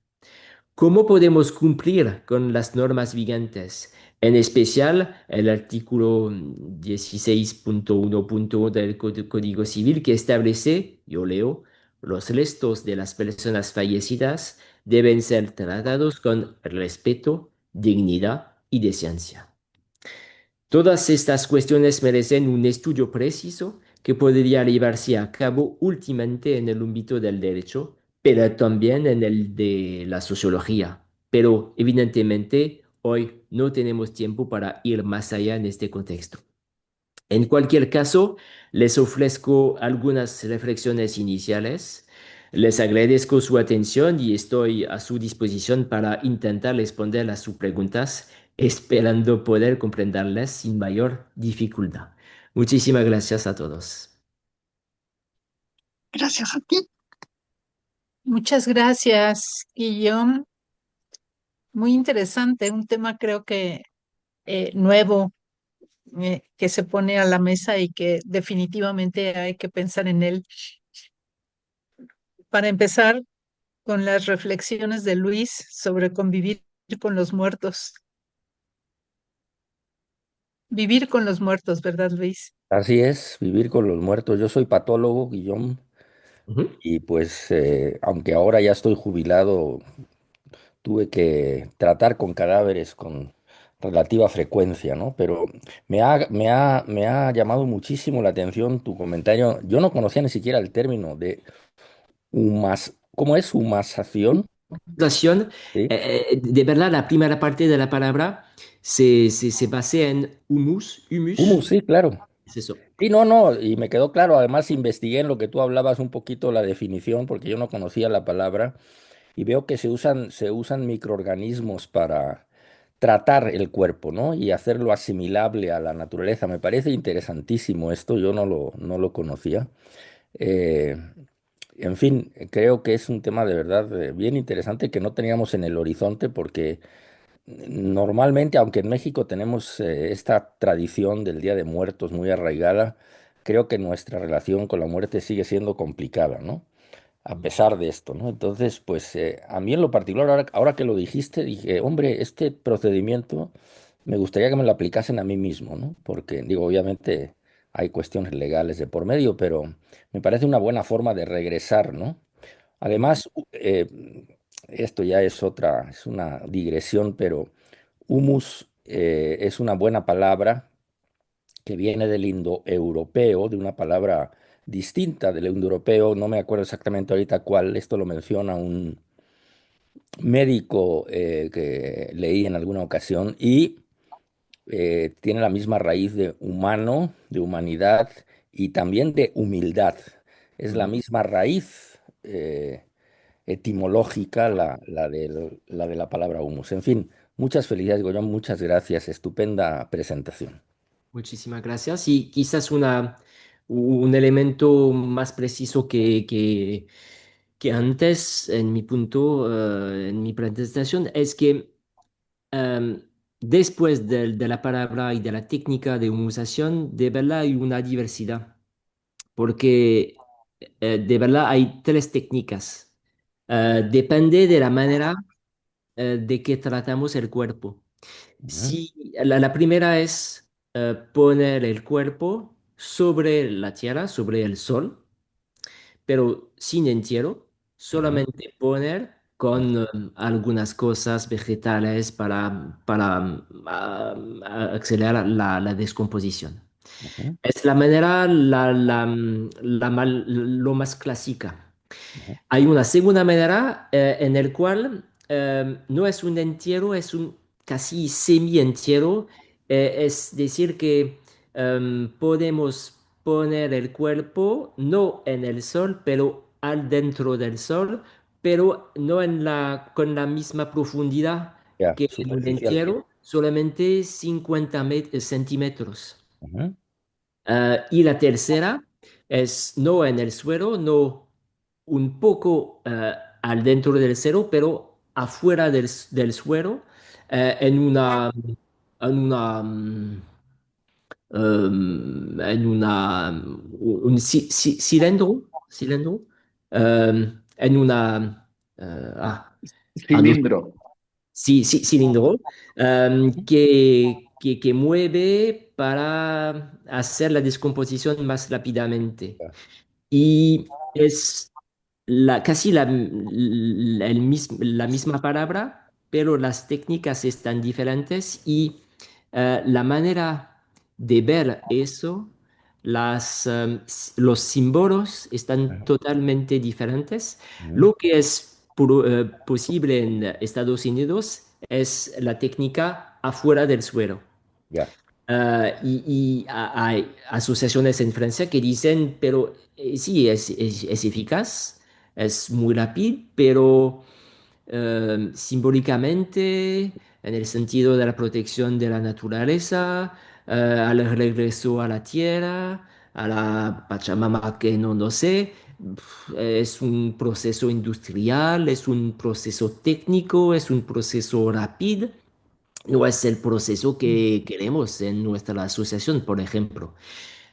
Speaker 2: ¿Cómo podemos cumplir con las normas vigentes? En especial el artículo 16.1 del Código Civil que establece, yo leo, los restos de las personas fallecidas deben ser tratados con respeto, dignidad y decencia. Todas estas cuestiones merecen un estudio preciso que podría llevarse a cabo últimamente en el ámbito del derecho, pero también en el de la sociología. Pero evidentemente hoy no tenemos tiempo para ir más allá en este contexto. En cualquier caso, les ofrezco algunas reflexiones iniciales. Les agradezco su atención y estoy a su disposición para intentar responder a sus preguntas, esperando poder comprenderlas sin mayor dificultad. Muchísimas gracias a todos.
Speaker 4: Gracias a ti. Muchas gracias, Guillaume. Muy interesante, un tema creo que nuevo que se pone a la mesa y que definitivamente hay que pensar en él. Para empezar con las reflexiones de Luis sobre convivir con los muertos. Vivir con los muertos, ¿verdad, Luis?
Speaker 5: Así es, vivir con los muertos. Yo soy patólogo, Guillón,
Speaker 2: Ujú.
Speaker 5: y pues aunque ahora ya estoy jubilado, tuve que tratar con cadáveres con relativa frecuencia, ¿no? Pero me ha llamado muchísimo la atención tu comentario. Yo no conocía ni siquiera el término de ¿cómo es? Humasación,
Speaker 2: Situación,
Speaker 5: ¿sí?
Speaker 2: de verdad, la primera parte de la palabra se basa en humus,
Speaker 5: Humus, sí, claro.
Speaker 2: es eso.
Speaker 5: Sí, no, no, y me quedó claro. Además, investigué en lo que tú hablabas un poquito la definición, porque yo no conocía la palabra. Y veo que se usan microorganismos para tratar el cuerpo, ¿no? Y hacerlo asimilable a la naturaleza. Me parece interesantísimo esto, yo no lo conocía. Eh, en fin, creo que es un tema de verdad bien interesante que no teníamos en el horizonte porque normalmente, aunque en México tenemos esta tradición del Día de Muertos muy arraigada, creo que nuestra relación con la muerte sigue siendo complicada, ¿no? A pesar de esto, ¿no? Entonces, pues a mí en lo particular, ahora que lo dijiste, dije, hombre, este procedimiento me gustaría que me lo aplicasen a mí mismo, ¿no? Porque, digo, obviamente hay cuestiones legales de por medio, pero me parece una buena forma de regresar, ¿no? Además, esto ya es una digresión, pero humus es una buena palabra que viene del indoeuropeo, de una palabra distinta del indoeuropeo, no me acuerdo exactamente ahorita cuál, esto lo menciona un médico que leí en alguna ocasión, y tiene la misma raíz de humano, de humanidad y también de humildad. Es la misma raíz etimológica la de la palabra humus. En fin, muchas felicidades, Goyón, muchas gracias. Estupenda presentación.
Speaker 2: Muchísimas gracias. Y quizás un elemento más preciso que antes en mi punto, en mi presentación, es que em, después de la palabra y de la técnica de humusación, de verdad hay una diversidad, porque de verdad hay tres técnicas. Depende de la manera de que tratamos el cuerpo.
Speaker 5: Ujú,
Speaker 2: Si la primera es poner el cuerpo sobre la tierra, sobre el sol, pero sin entierro,
Speaker 5: ujú,
Speaker 2: solamente poner con algunas cosas vegetales para acelerar la descomposición.
Speaker 5: ujú,
Speaker 2: Es la manera lo más clásica.
Speaker 5: ujú,
Speaker 2: Hay una segunda manera en el cual no es un entierro, es un casi semi-entierro. Es decir, que podemos poner el cuerpo no en el sol, pero al dentro del sol, pero no con la misma profundidad
Speaker 5: ya,
Speaker 2: que un
Speaker 5: superficial.
Speaker 2: entierro, solamente 50 centímetros.
Speaker 5: Ujú,
Speaker 2: Y la tercera es no en el suelo, no un poco al dentro del suelo, pero afuera del suelo, en un cilindro, en una, no sé,
Speaker 6: Cilindro.
Speaker 2: sí, sí, cilindro, que mueve para hacer la descomposición más rápidamente.
Speaker 5: ya,
Speaker 2: Y es casi la misma palabra, pero las técnicas están diferentes y la manera de ver eso, los símbolos están
Speaker 5: ujú,
Speaker 2: totalmente diferentes.
Speaker 5: ujú,
Speaker 2: Lo que es posible en Estados Unidos es la técnica afuera del suelo.
Speaker 5: ya,
Speaker 2: Hay asociaciones en Francia que dicen, pero sí, es eficaz, es muy rápido, pero simbólicamente, en el sentido de la protección de la naturaleza, al regreso a la tierra, a la Pachamama que no sé, es un proceso industrial, es un proceso técnico, es un proceso rápido. No es el proceso que queremos en nuestra asociación, por ejemplo.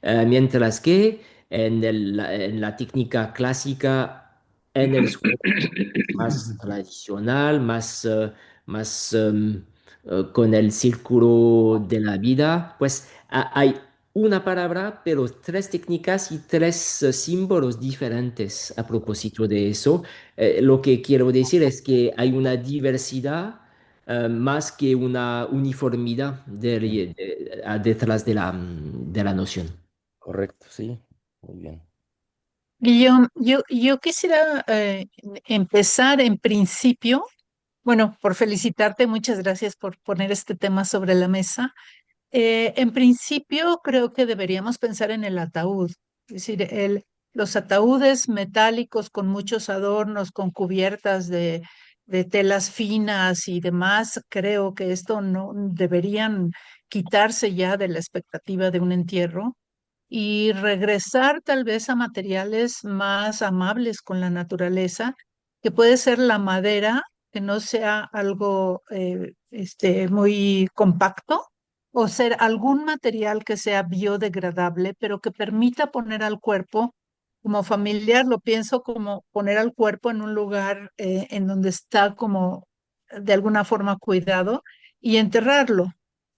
Speaker 2: Mientras que en la técnica clásica, en el suelo más tradicional, más con el círculo de la vida, pues hay una palabra, pero tres técnicas y tres símbolos diferentes a propósito de eso. Lo que quiero decir es que hay una diversidad más que una uniformidad
Speaker 5: ujú.
Speaker 2: detrás de la noción.
Speaker 5: Correcto, sí, muy bien.
Speaker 4: Guillaume, yo quisiera empezar en principio, bueno, por felicitarte, muchas gracias por poner este tema sobre la mesa. En principio, creo que deberíamos pensar en el ataúd, es decir, los ataúdes metálicos con muchos adornos, con cubiertas de telas finas y demás, creo que esto no deberían quitarse ya de la expectativa de un entierro y regresar tal vez a materiales más amables con la naturaleza, que puede ser la madera, que no sea algo muy compacto, o ser algún material que sea biodegradable, pero que permita poner al cuerpo, como familiar, lo pienso como poner al cuerpo en un lugar en donde está como de alguna forma cuidado y enterrarlo.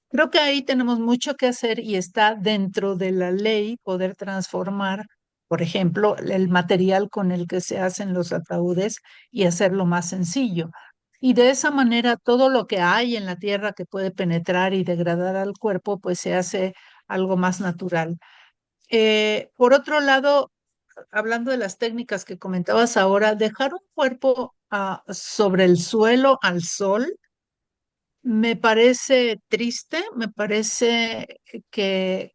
Speaker 4: Creo que ahí tenemos mucho que hacer y está dentro de la ley poder transformar, por ejemplo, el material con el que se hacen los ataúdes y hacerlo más sencillo. Y de esa manera todo lo que hay en la tierra que puede penetrar y degradar al cuerpo, pues se hace algo más natural. Por otro lado, hablando de las técnicas que comentabas ahora, dejar un cuerpo sobre el suelo al sol Me parece triste, me parece que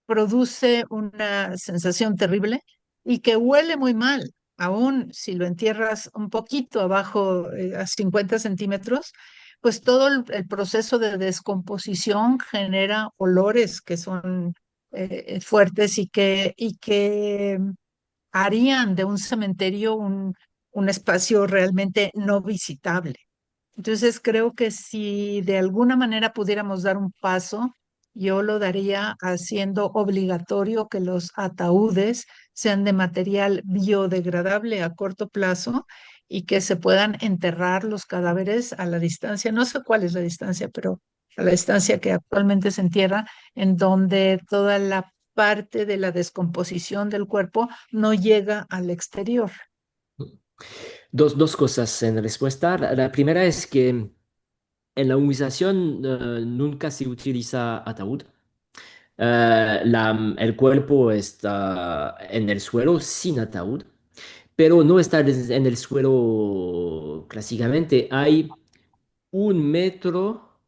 Speaker 4: produce una sensación terrible y que huele muy mal. Aún si lo entierras un poquito abajo, a 50 centímetros, pues todo el proceso de descomposición genera olores que son fuertes y que harían de un cementerio un espacio realmente no visitable. Entonces creo que si de alguna manera pudiéramos dar un paso, yo lo daría haciendo obligatorio que los ataúdes sean de material biodegradable a corto plazo y que se puedan enterrar los cadáveres a la distancia, no sé cuál es la distancia, pero a la distancia que actualmente se entierra, en donde toda la parte de la descomposición del cuerpo no llega al exterior.
Speaker 2: Dos cosas en respuesta. La primera es que en la humización nunca se utiliza ataúd. El cuerpo está en el suelo sin ataúd, pero no está en el suelo clásicamente. Hay 1 metro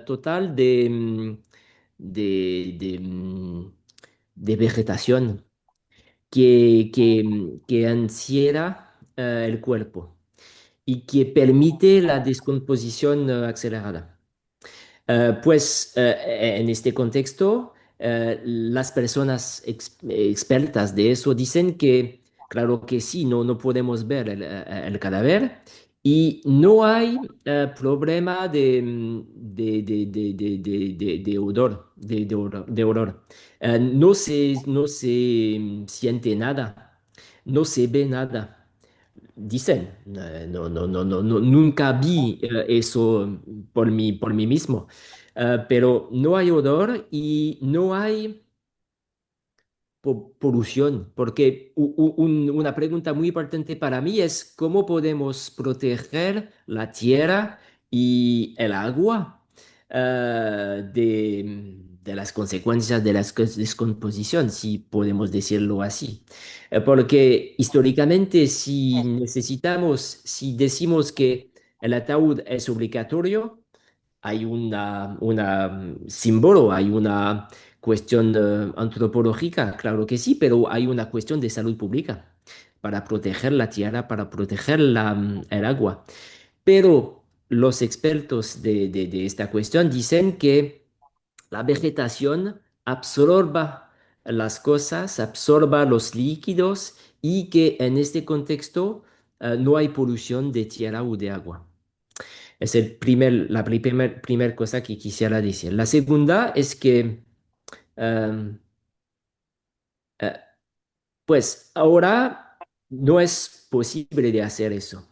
Speaker 2: total de de vegetación que encierra el cuerpo y que permite la descomposición acelerada. En este contexto, las personas expertas de eso dicen que, claro que sí, no podemos ver el cadáver y no hay problema de odor, de olor. No se siente nada, no se ve nada. Dicen, nunca vi eso por mí mismo. Pero no hay odor y no hay polución, porque una pregunta muy importante para mí es cómo podemos proteger la tierra y el agua de las consecuencias de la descomposición, si podemos decirlo así. Porque históricamente, si decimos que el ataúd es obligatorio, hay símbolo, hay una cuestión antropológica, claro que sí, pero hay una cuestión de salud pública para proteger la tierra, para proteger el agua. Pero los expertos de esta cuestión dicen que la vegetación absorba las cosas, absorba los líquidos y que en este contexto no hay polución de tierra o de agua. Es la primer cosa que quisiera decir. La segunda es que, em, eh, pues ahora no es posible de hacer eso,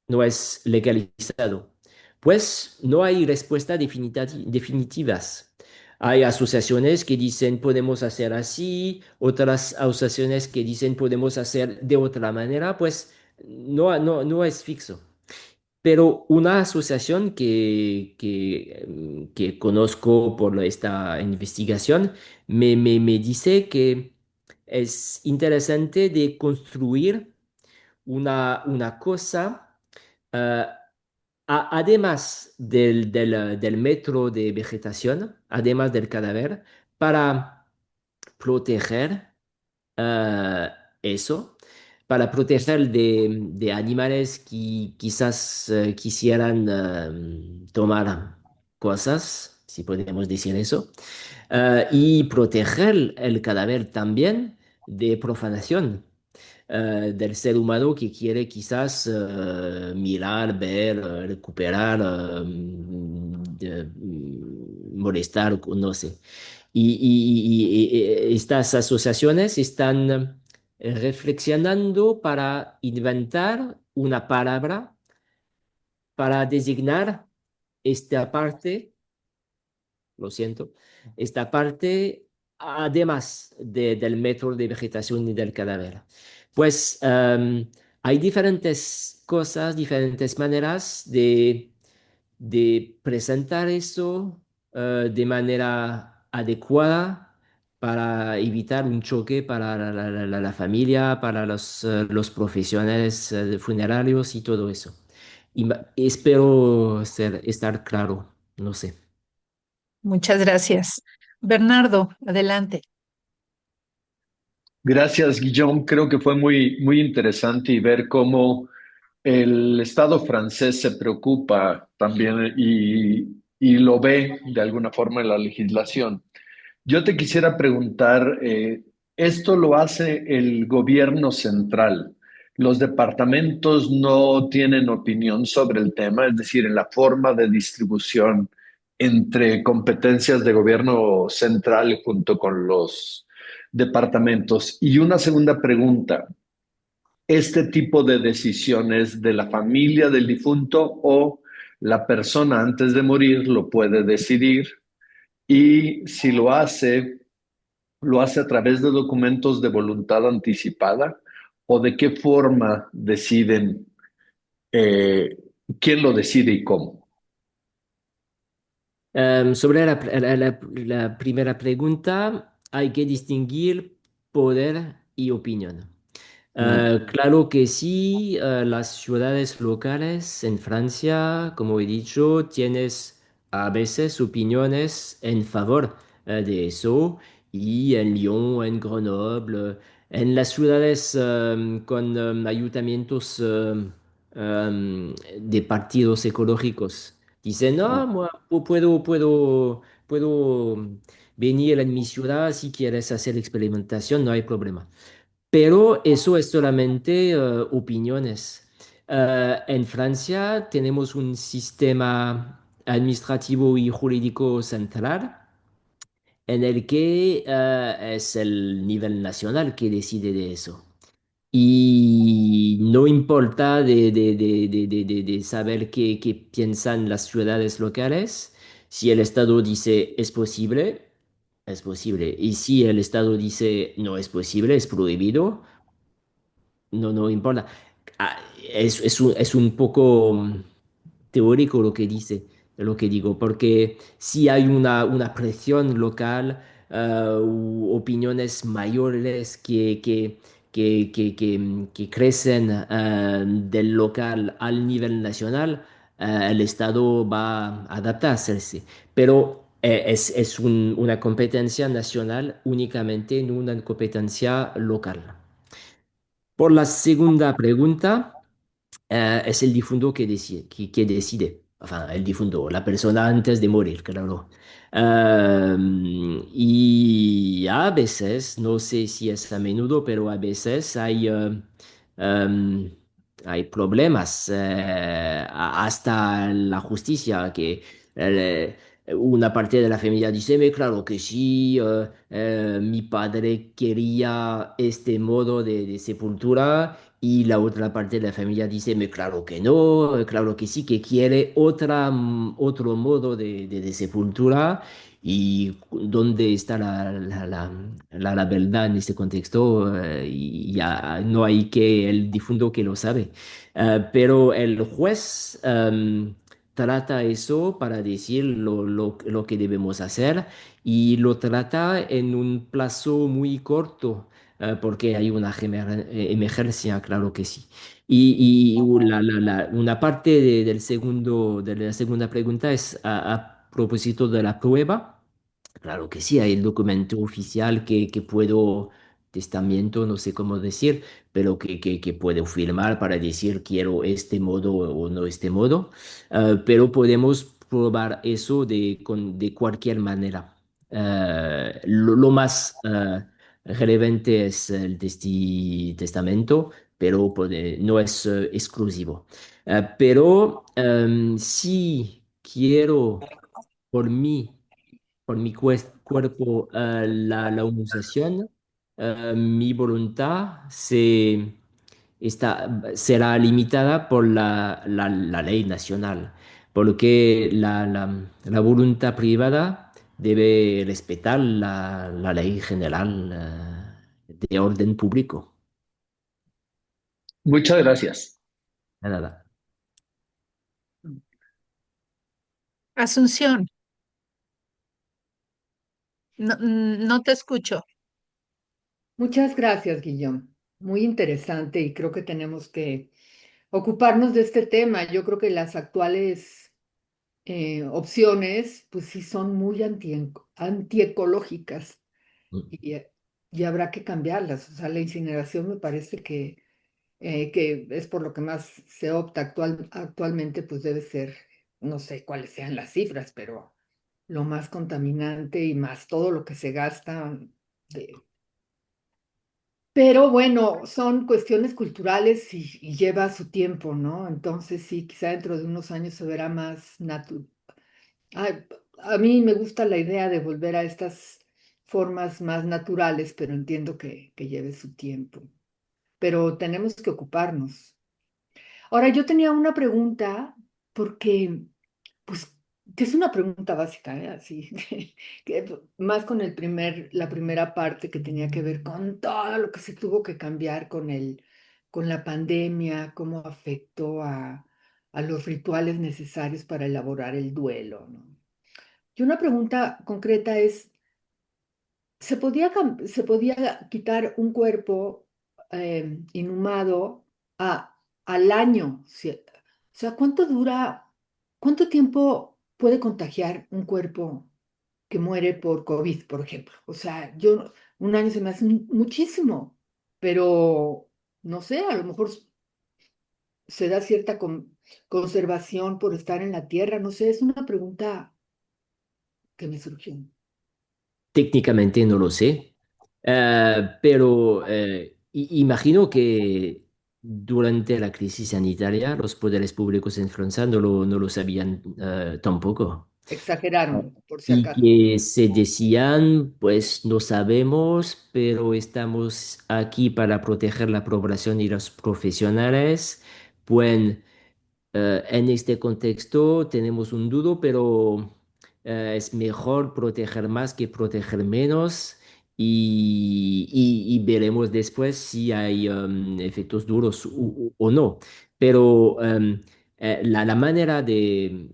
Speaker 2: no es legalizado, pues no hay respuestas definitivas. Hay asociaciones que dicen podemos hacer así, otras asociaciones que dicen podemos hacer de otra manera, pues no es fixo. Pero una asociación que conozco por esta investigación me dice que es interesante de construir una cosa, eh, además del metro de vegetación, además del cadáver, para proteger eh, eso, para proteger de animales que quizás quisieran tomar cosas, si podemos decir eso, y proteger el cadáver también de profanación del ser humano que quiere quizás mirar, ver, recuperar, molestar, no sé. Y estas asociaciones están reflexionando para inventar una palabra para designar esta parte, lo siento, esta parte además del metro de vegetación y del cadáver. Pues hay diferentes cosas, diferentes maneras de presentar eso de manera adecuada para evitar un choque para la familia, para los profesionales funerarios y todo eso. Espero estar claro, no sé.
Speaker 4: Muchas gracias. Bernardo, adelante.
Speaker 6: Gracias, Guillaume. Creo que fue muy interesante y ver cómo el Estado francés se preocupa también y lo ve de alguna forma en la legislación. Yo te quisiera preguntar, ¿esto lo hace el gobierno central? ¿Los departamentos no tienen opinión sobre el tema, es decir, en la forma de distribución entre competencias de gobierno central junto con los departamentos? Y una segunda pregunta, ¿este tipo de decisiones de la familia del difunto o la persona antes de morir lo puede decidir? Y si lo hace a través de documentos de voluntad anticipada o de qué forma deciden, eh, quién lo decide y cómo.
Speaker 2: Sobre la primera pregunta, hay que distinguir poder y opinión.
Speaker 6: Mm.
Speaker 2: Claro que sí, las ciudades locales en Francia, como he dicho, tienes a veces opiniones en favor de eso, y en Lyon, en Grenoble, en las ciudades con ayuntamientos de partidos ecológicos. Dicen, no, puedo venir en mi ciudad si quieres hacer experimentación, no hay problema. Pero eso es solamente opiniones. En Francia tenemos un sistema administrativo y jurídico central en el que es el nivel nacional que decide de eso. Y no importa de saber qué piensan las ciudades locales, si el Estado dice es posible, es posible. Y si el Estado dice no es posible, es prohibido, no importa. Es un poco teórico lo que dice, lo que digo, porque si hay una presión local, u opiniones mayores que crecen del local al nivel nacional, el Estado va a adaptarse. Pero una competencia nacional únicamente, no una competencia local. Por la segunda pregunta, es el difunto que decide. Enfin, el difunto, la persona antes de morir, claro. Y a veces, no sé si es a menudo, pero a veces em, hay problemas, hasta la justicia, que eh, una parte de la familia dice, "Me, claro que sí, mi padre quería este modo de sepultura", y la otra parte de la familia dice, claro que no, claro que sí, que quiere otro modo de sepultura. ¿Y dónde está la verdad en este contexto? Y ya no hay que el difunto que lo sabe. Pero el juez trata eso para decir lo que debemos hacer, y lo trata en un plazo muy corto, porque hay una emergencia, claro que sí. Una parte de la segunda pregunta es a propósito de la prueba. Claro que sí, hay el documento oficial que puedo, testamento, no sé cómo decir, pero que puedo firmar para decir quiero este modo o no este modo. Pero podemos probar eso de cualquier manera. Lo más relevante es el testamento, pero no es exclusivo. Pero si quiero por mí por mi cuerpo, la humillación, mi voluntad será limitada por la ley nacional, porque la voluntad privada debe respetar la ley general, de orden público.
Speaker 6: Muchas gracias.
Speaker 2: Nada.
Speaker 4: Asunción, no te escucho.
Speaker 3: Muchas gracias, Guillaume. Muy interesante y creo que tenemos que ocuparnos de este tema. Yo creo que las actuales opciones, pues sí son muy antiecológicas y, y habrá que cambiarlas. O sea, la incineración me parece que es por lo que más se opta actualmente, pues debe ser, no sé cuáles sean las cifras, pero lo más contaminante y más todo lo que se gasta. Pero bueno, son cuestiones culturales y lleva su tiempo, ¿no? Entonces sí, quizá dentro de unos años se verá más natural. A mí me gusta la idea de volver a estas formas más naturales, pero entiendo que lleve su tiempo. Pero tenemos que ocuparnos. Ahora, yo tenía una pregunta, porque, pues, que es una pregunta básica, ¿eh? Así, más con la primera parte que tenía que ver con todo lo que se tuvo que cambiar con la pandemia, cómo afectó a los rituales necesarios para elaborar el duelo, ¿no? Y una pregunta concreta es, se podía quitar un cuerpo inhumado al año? O sea, cuánto tiempo puede contagiar un cuerpo que muere por COVID, por ejemplo? O sea, un año se me hace muchísimo, pero no sé, a lo mejor se da cierta conservación por estar en la tierra, no sé, es una pregunta que me surgió.
Speaker 2: Técnicamente no lo sé, pero imagino que durante la crisis sanitaria los poderes públicos en Francia no lo sabían tampoco.
Speaker 3: Exageraron, por si
Speaker 2: Y
Speaker 3: acaso.
Speaker 2: que se decían, pues no sabemos, pero estamos aquí para proteger la población y los profesionales. Pues en este contexto tenemos un dudo, pero es mejor proteger más que proteger menos y veremos después si hay efectos duros o no. Pero la manera de,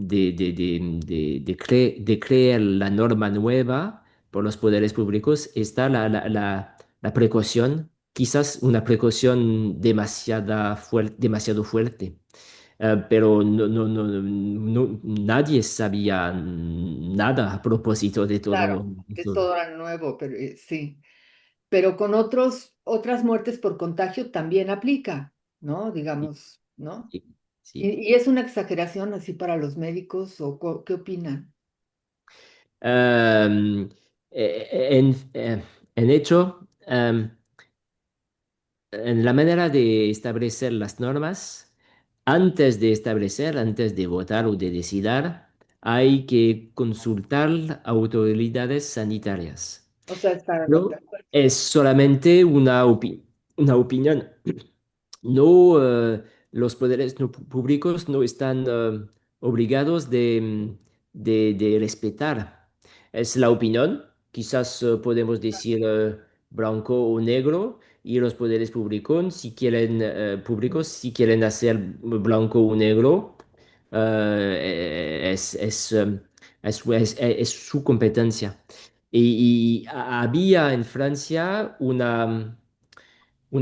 Speaker 2: de crear la norma nueva por los poderes públicos está la precaución, quizás una precaución demasiado fuerte. Pero nadie sabía nada a propósito de todo
Speaker 3: Claro, que
Speaker 2: eso.
Speaker 3: todo era nuevo, pero sí. Pero con otras muertes por contagio también aplica, ¿no?
Speaker 2: Sí,
Speaker 3: Digamos, ¿no?
Speaker 2: sí, sí.
Speaker 3: ¿Y es una exageración así para los médicos o qué opinan?
Speaker 2: Em, en hecho, en la manera de establecer las normas, antes de votar o de decidir, hay que consultar autoridades sanitarias.
Speaker 3: O sea, estar de
Speaker 2: No
Speaker 3: acuerdo.
Speaker 2: es solamente una opinión. No, los poderes públicos no están obligados de respetar. Es la opinión. Quizás podemos decir blanco o negro y los poderes públicos, si quieren hacer blanco o negro, es su competencia. Y había en Francia una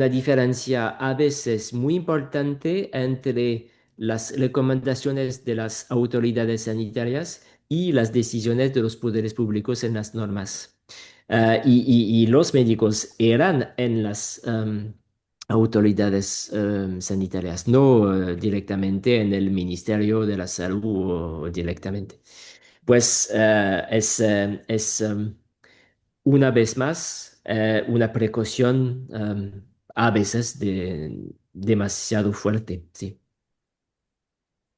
Speaker 2: diferencia a veces muy importante entre las recomendaciones de las autoridades sanitarias y las decisiones de los poderes públicos en las normas. Y los médicos eran en las autoridades sanitarias, no directamente en el Ministerio de la Salud o directamente. Pues una vez más una precaución a veces demasiado fuerte, sí.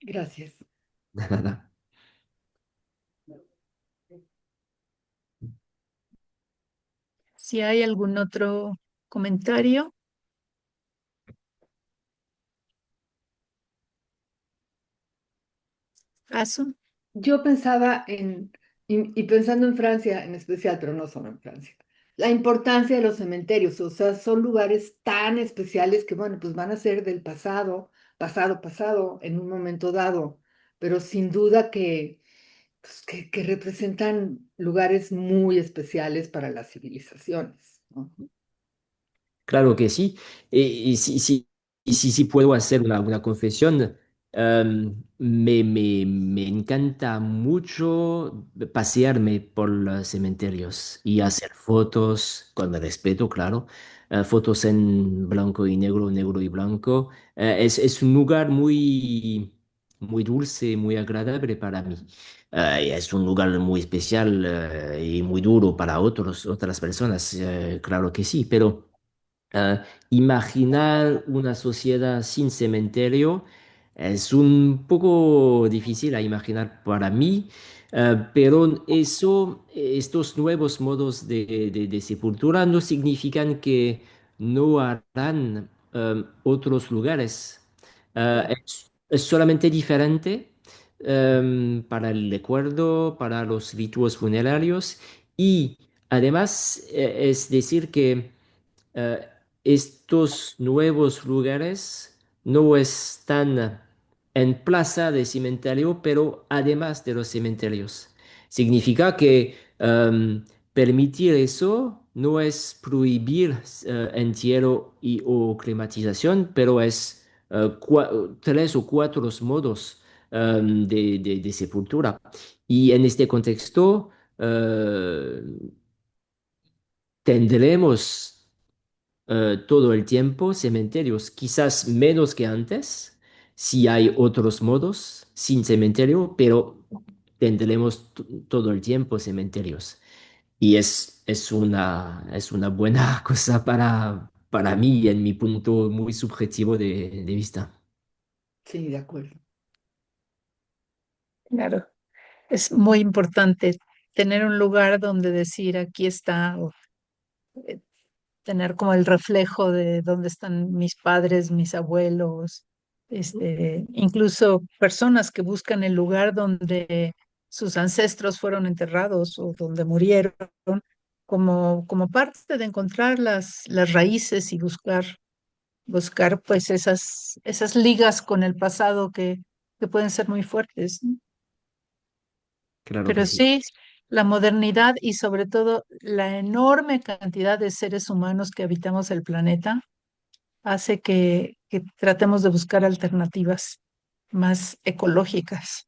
Speaker 3: Gracias.
Speaker 2: Nada.
Speaker 4: Si hay algún otro comentario, Asun.
Speaker 3: Yo pensaba y pensando en Francia en especial, pero no solo en Francia, la importancia de los cementerios, o sea, son lugares tan especiales que, bueno, pues van a ser del pasado, en un momento dado, pero sin duda pues, que representan lugares muy especiales para las civilizaciones, ¿no?
Speaker 2: Claro que sí. Y sí puedo hacer una confesión. Me encanta mucho pasearme por los cementerios y hacer fotos, con respeto, claro, fotos en blanco y negro, negro y blanco. Es un lugar muy dulce, muy agradable para mí. Es un lugar muy especial y muy duro para otras personas, claro que sí, pero imaginar una sociedad sin cementerio es un poco difícil a imaginar para mí, pero estos nuevos modos de sepultura no significan que no harán otros lugares.
Speaker 3: Claro.
Speaker 2: Es solamente diferente para el recuerdo, para los rituales funerarios y además es decir que eh, estos nuevos lugares no están en plaza de cementerio, pero además de los cementerios. Significa que permitir eso no es prohibir entierro o crematización, pero es tres o cuatro modos de sepultura. Y en este contexto eh, tendremos todo el tiempo cementerios, quizás menos que antes, si hay otros modos sin cementerio, pero tendremos todo el tiempo cementerios. Y es una buena cosa para mí, en mi punto muy subjetivo de vista.
Speaker 3: Sí, de acuerdo.
Speaker 4: Claro, es muy importante tener un lugar donde decir aquí está, o eh, tener como el reflejo de dónde están mis padres, mis abuelos, incluso personas que buscan el lugar donde sus ancestros fueron enterrados o donde murieron, como parte de encontrar las raíces y buscar pues esas ligas con el pasado que pueden ser muy fuertes, ¿no?
Speaker 2: Claro que
Speaker 4: Pero
Speaker 2: sí.
Speaker 4: sí, la modernidad y sobre todo la enorme cantidad de seres humanos que habitamos el planeta hace que tratemos de buscar alternativas más ecológicas.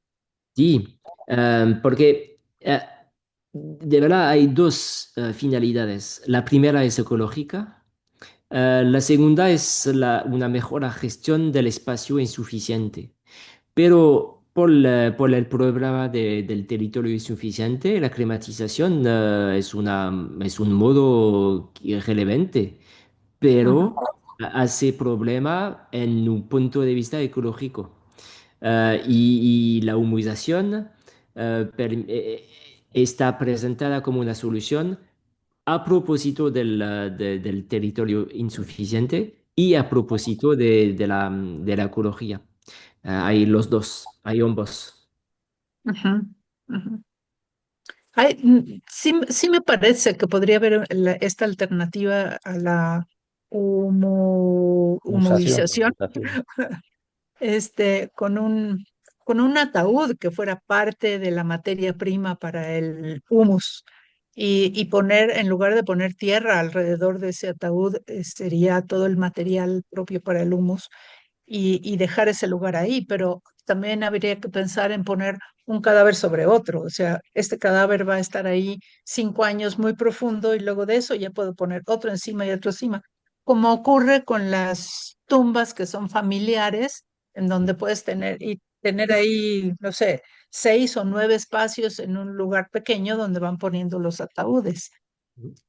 Speaker 2: Sí, porque de verdad hay dos finalidades. La primera es ecológica. La segunda es una mejor gestión del espacio insuficiente. Pero por el problema del territorio insuficiente, la climatización es un modo irrelevante,
Speaker 4: Ujú,
Speaker 2: pero hace problema en un punto de vista ecológico. Y la humización está presentada como una solución a propósito del territorio insuficiente y a propósito de la ecología. Hay los dos, hay ambos.
Speaker 4: ujú, ujú. Sí, sí me parece que podría haber esta alternativa a la
Speaker 5: Humización,
Speaker 4: humización,
Speaker 5: humización.
Speaker 4: con un ataúd que fuera parte de la materia prima para el humus. Y poner, en lugar de poner tierra alrededor de ese ataúd, sería todo el material propio para el humus y dejar ese lugar ahí, pero también habría que pensar en poner un cadáver sobre otro, o sea, este cadáver va a estar ahí 5 años muy profundo y luego de eso ya puedo poner otro encima y otro encima, como ocurre con las tumbas que son familiares, en donde puedes tener ahí, no sé, 6 o 9 espacios en un lugar pequeño donde van poniendo los ataúdes.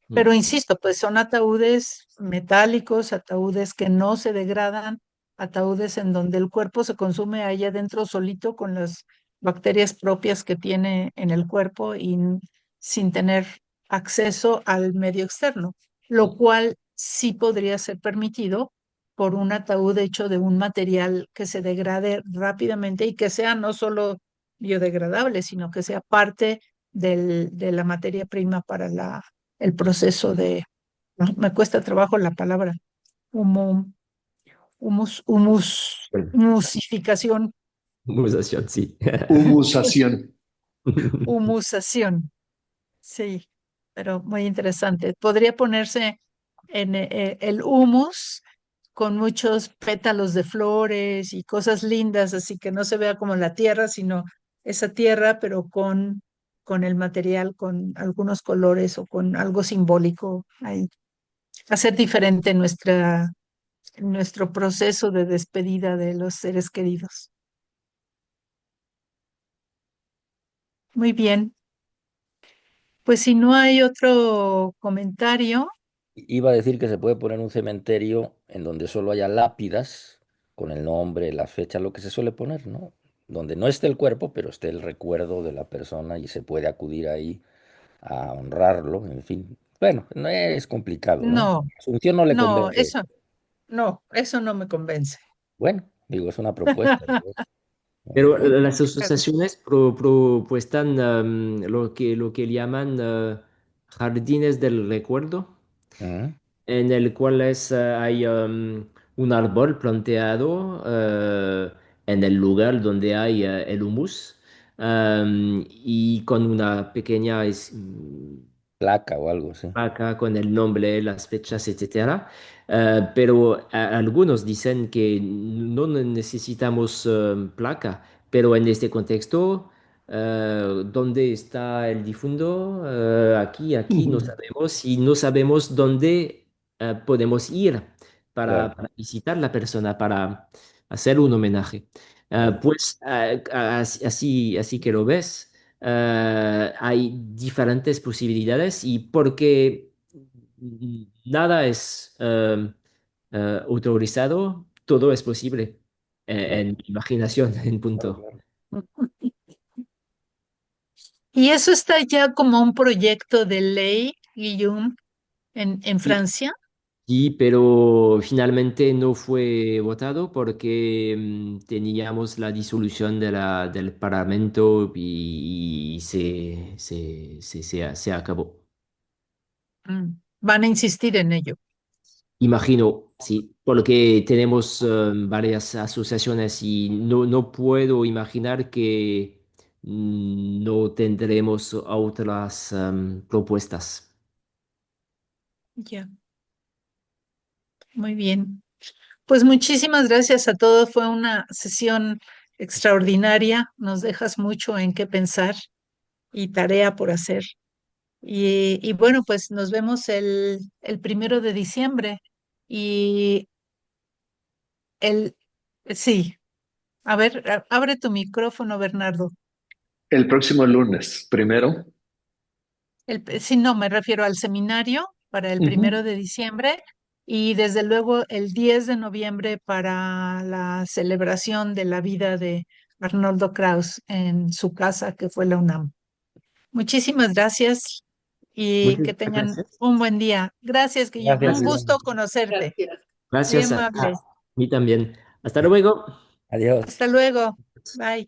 Speaker 2: Mm.
Speaker 4: Pero insisto, pues son ataúdes metálicos, ataúdes que no se degradan, ataúdes en donde el cuerpo se consume ahí adentro solito con las bacterias propias que tiene en el cuerpo y sin tener acceso al medio externo, lo cual sí podría ser permitido por un ataúd hecho de un material que se degrade rápidamente y que sea no solo biodegradable, sino que sea parte de la materia prima para el proceso de, no, me cuesta trabajo la palabra, humo,
Speaker 2: Bueno,
Speaker 4: humusificación,
Speaker 2: conversación, sí.
Speaker 6: Humusación.
Speaker 4: humusación, sí, pero muy interesante. Podría ponerse en el humus con muchos pétalos de flores y cosas lindas, así que no se vea como la tierra, sino esa tierra, pero con el material, con algunos colores o con algo simbólico ahí. Hacer diferente nuestro proceso de despedida de los seres queridos. Muy bien, pues si no hay otro comentario,
Speaker 5: Iba a decir que se puede poner un cementerio en donde solo haya lápidas con el nombre, la fecha, lo que se suele poner, ¿no? Donde no esté el cuerpo, pero esté el recuerdo de la persona y se puede acudir ahí a honrarlo, en fin. Bueno, no es complicado, ¿no?
Speaker 4: no,
Speaker 5: A Asunción no le
Speaker 4: no,
Speaker 5: convence esto.
Speaker 4: eso no me convence.
Speaker 5: Bueno, digo, es una propuesta, ¿no?
Speaker 2: Pero
Speaker 5: Muy bien.
Speaker 2: las asociaciones propuestan lo que llaman jardines del recuerdo,
Speaker 5: Ujú.
Speaker 2: en el cual hay un árbol planteado en el lugar donde hay el humus, y con una pequeña
Speaker 5: Placa o algo, sí.
Speaker 2: acá con el nombre, las fechas, etcétera. Pero algunos dicen que no necesitamos placa, pero en este contexto, ¿dónde está el difunto? Aquí no sabemos y no sabemos dónde podemos ir
Speaker 5: Claro,
Speaker 2: para visitar la persona, para hacer un homenaje.
Speaker 5: claro,
Speaker 2: Pues así que lo ves. Hay diferentes posibilidades y porque nada es autorizado, todo es posible
Speaker 5: claro,
Speaker 2: en mi imaginación, en
Speaker 5: claro,
Speaker 2: punto.
Speaker 5: claro.
Speaker 4: Y eso está ya como un proyecto de ley, Guillaume, en
Speaker 2: Y,
Speaker 4: Francia.
Speaker 2: y, pero finalmente no fue votado porque teníamos la disolución del Parlamento y se acabó.
Speaker 4: Van a insistir en ello.
Speaker 2: Imagino, sí, porque tenemos varias asociaciones y no puedo imaginar que no tendremos otras propuestas.
Speaker 4: Ya, muy bien. Pues muchísimas gracias a todos. Fue una sesión extraordinaria. Nos dejas mucho en qué pensar y tarea por hacer. Y bueno, pues nos vemos el 1 de diciembre. Y el, sí, a ver, abre tu micrófono, Bernardo.
Speaker 6: El próximo lunes, primero.
Speaker 4: Sí, no, me refiero al seminario para el
Speaker 6: Ujú.
Speaker 4: 1 de diciembre y desde luego el 10 de noviembre para la celebración de la vida de Arnoldo Kraus en su casa, que fue la UNAM. Muchísimas gracias y
Speaker 2: Muchas
Speaker 4: que tengan
Speaker 2: gracias.
Speaker 4: un buen día. Gracias, Guillermo. Un
Speaker 5: Gracias,
Speaker 4: gusto
Speaker 5: Guillaume.
Speaker 4: conocerte.
Speaker 3: Gracias.
Speaker 4: Muy
Speaker 2: Gracias
Speaker 4: amable.
Speaker 2: a mí también. Hasta luego.
Speaker 5: Adiós.
Speaker 4: Hasta luego. Bye.